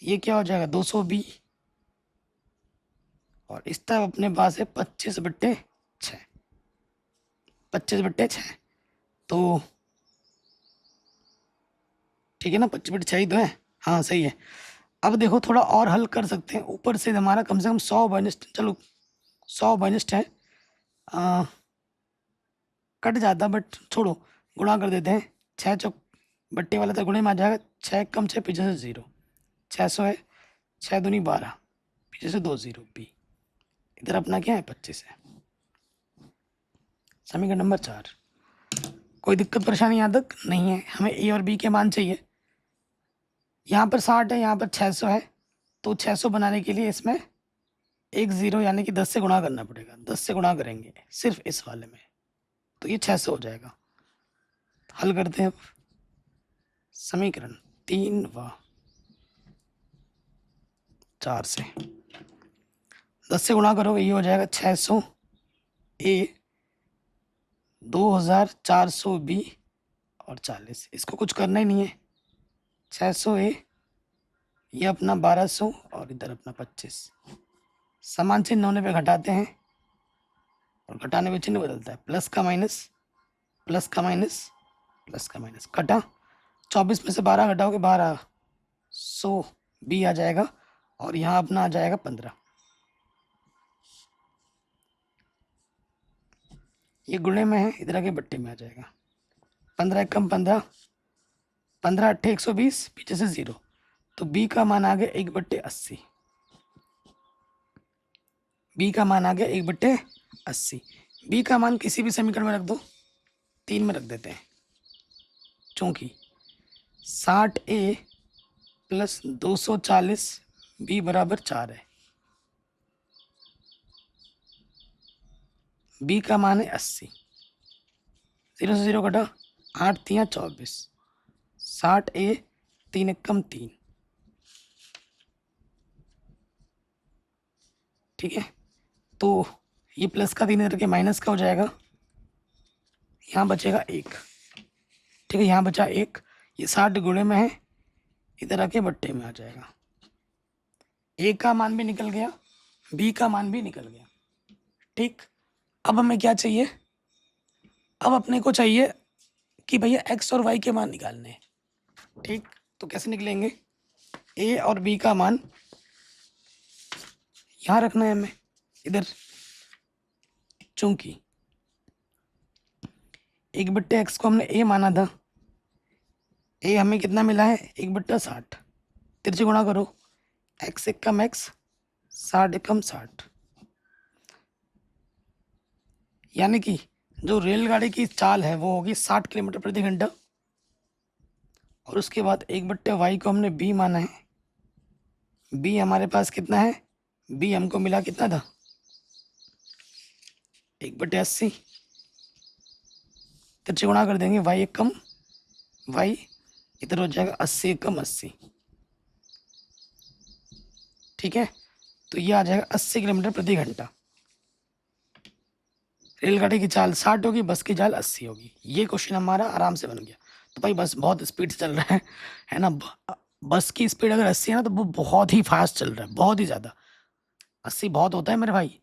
ये क्या हो जाएगा? 200b। और इस तरफ अपने पास है 25/6। 25/6 तो ठीक है ना, 25/6 ही तो है। हाँ सही है। अब देखो थोड़ा और हल कर सकते हैं। ऊपर से हमारा कम से कम 100 बनिस्ट, चलो 100 बनिस्ट है, कट जाता बट छोड़ो, गुणा कर देते हैं। 6 चौक बट्टे वाला तो गुणे में आ जाएगा। 6 कम 6 पीछे से 0, 600 है। 6 दूनी 12, पीछे से 2 0 बी। इधर अपना क्या है? 25 है। समीकरण नंबर 4। कोई दिक्कत परेशानी यहाँ तक नहीं है? हमें ए और बी के मान चाहिए। यहाँ पर 60 है, यहाँ पर 600 है, तो 600 बनाने के लिए इसमें एक 0 यानी कि 10 से गुणा करना पड़ेगा। 10 से गुणा करेंगे सिर्फ इस वाले में, तो ये 600 हो जाएगा। हल करते हैं अब। समीकरण 3 व 4 से 10 से गुणा करोगे ये हो जाएगा 600 ए, 2400 बी और 40। इसको कुछ करना ही नहीं है। 600 ए, ये अपना 1200 और इधर अपना 25। समान चिन्ह होने पे घटाते हैं और घटाने पे चिन्ह बदलता है। प्लस का माइनस, प्लस का माइनस, प्लस का माइनस। घटा 24 में से 12 घटाओगे 1200 बी आ जाएगा और यहाँ अपना आ जाएगा 15। ये गुणे में है, इधर आके बट्टे में आ जाएगा। 15 एक कम 15, 15 अट्ठे 120, पीछे से 0, तो बी का मान आ गया 1/80। बी का मान आ गया 1/80। बी का मान किसी भी समीकरण में रख दो, 3 में रख देते हैं, चूंकि 60a प्लस 240 बी बराबर 4 है। बी का मान है 80। 0 से 0 कटा, 8 3 24, 60a 3 एक कम 3। ठीक है, तो ये प्लस का 3 इधर के माइनस का हो जाएगा। यहाँ बचेगा 1। ठीक है, यहाँ बचा 1। ये 60 गुणे में है, इधर आके बट्टे में आ जाएगा। ए का मान भी निकल गया, बी का मान भी निकल गया। ठीक, अब हमें क्या चाहिए? अब अपने को चाहिए कि भैया एक्स और वाई के मान निकालने हैं। ठीक, तो कैसे निकलेंगे? ए और बी का मान यहाँ रखना है हमें इधर, चूंकि 1/x को हमने ए माना था। ए हमें कितना मिला है? 1/60। तिरछे गुणा करो, x एक कम x, 60 एक कम 60। यानी कि जो रेलगाड़ी की चाल है वो होगी 60 किलोमीटर प्रति घंटा। और उसके बाद 1/y को हमने b माना है। b हमारे पास कितना है? b हमको मिला कितना था? 1/80। तिरछे गुणा कर देंगे, y एक कम y, इधर हो जाएगा 80 एक कम 80। ठीक है, तो ये आ जाएगा 80 किलोमीटर प्रति घंटा। रेलगाड़ी की चाल 60 होगी, बस की चाल 80 होगी। ये क्वेश्चन हमारा आराम से बन गया। तो भाई बस बहुत स्पीड से चल रहा है ना। बस की स्पीड अगर 80 है ना तो वो बहुत ही फास्ट चल रहा है, बहुत ही ज़्यादा। 80 बहुत होता है मेरे भाई,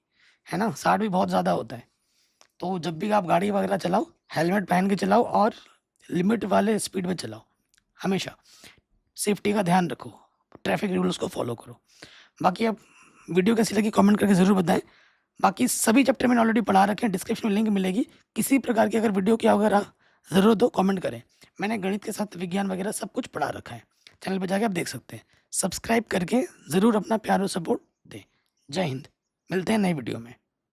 है ना। 60 भी बहुत ज़्यादा होता है। तो जब भी आप गाड़ी वगैरह चलाओ, हेलमेट पहन के चलाओ और लिमिट वाले स्पीड में चलाओ। हमेशा सेफ्टी का ध्यान रखो, ट्रैफिक रूल्स को फॉलो करो। बाकी अब वीडियो कैसी लगी कमेंट करके ज़रूर बताएं। बाकी सभी चैप्टर मैंने ऑलरेडी पढ़ा रखे हैं, डिस्क्रिप्शन में लिंक मिलेगी। किसी प्रकार की अगर वीडियो की वगैरह ज़रूरत हो कमेंट करें। मैंने गणित के साथ विज्ञान वगैरह सब कुछ पढ़ा रखा है, चैनल पर जाके आप देख सकते हैं। सब्सक्राइब करके ज़रूर अपना प्यार और सपोर्ट दें। जय हिंद, मिलते हैं नई वीडियो में।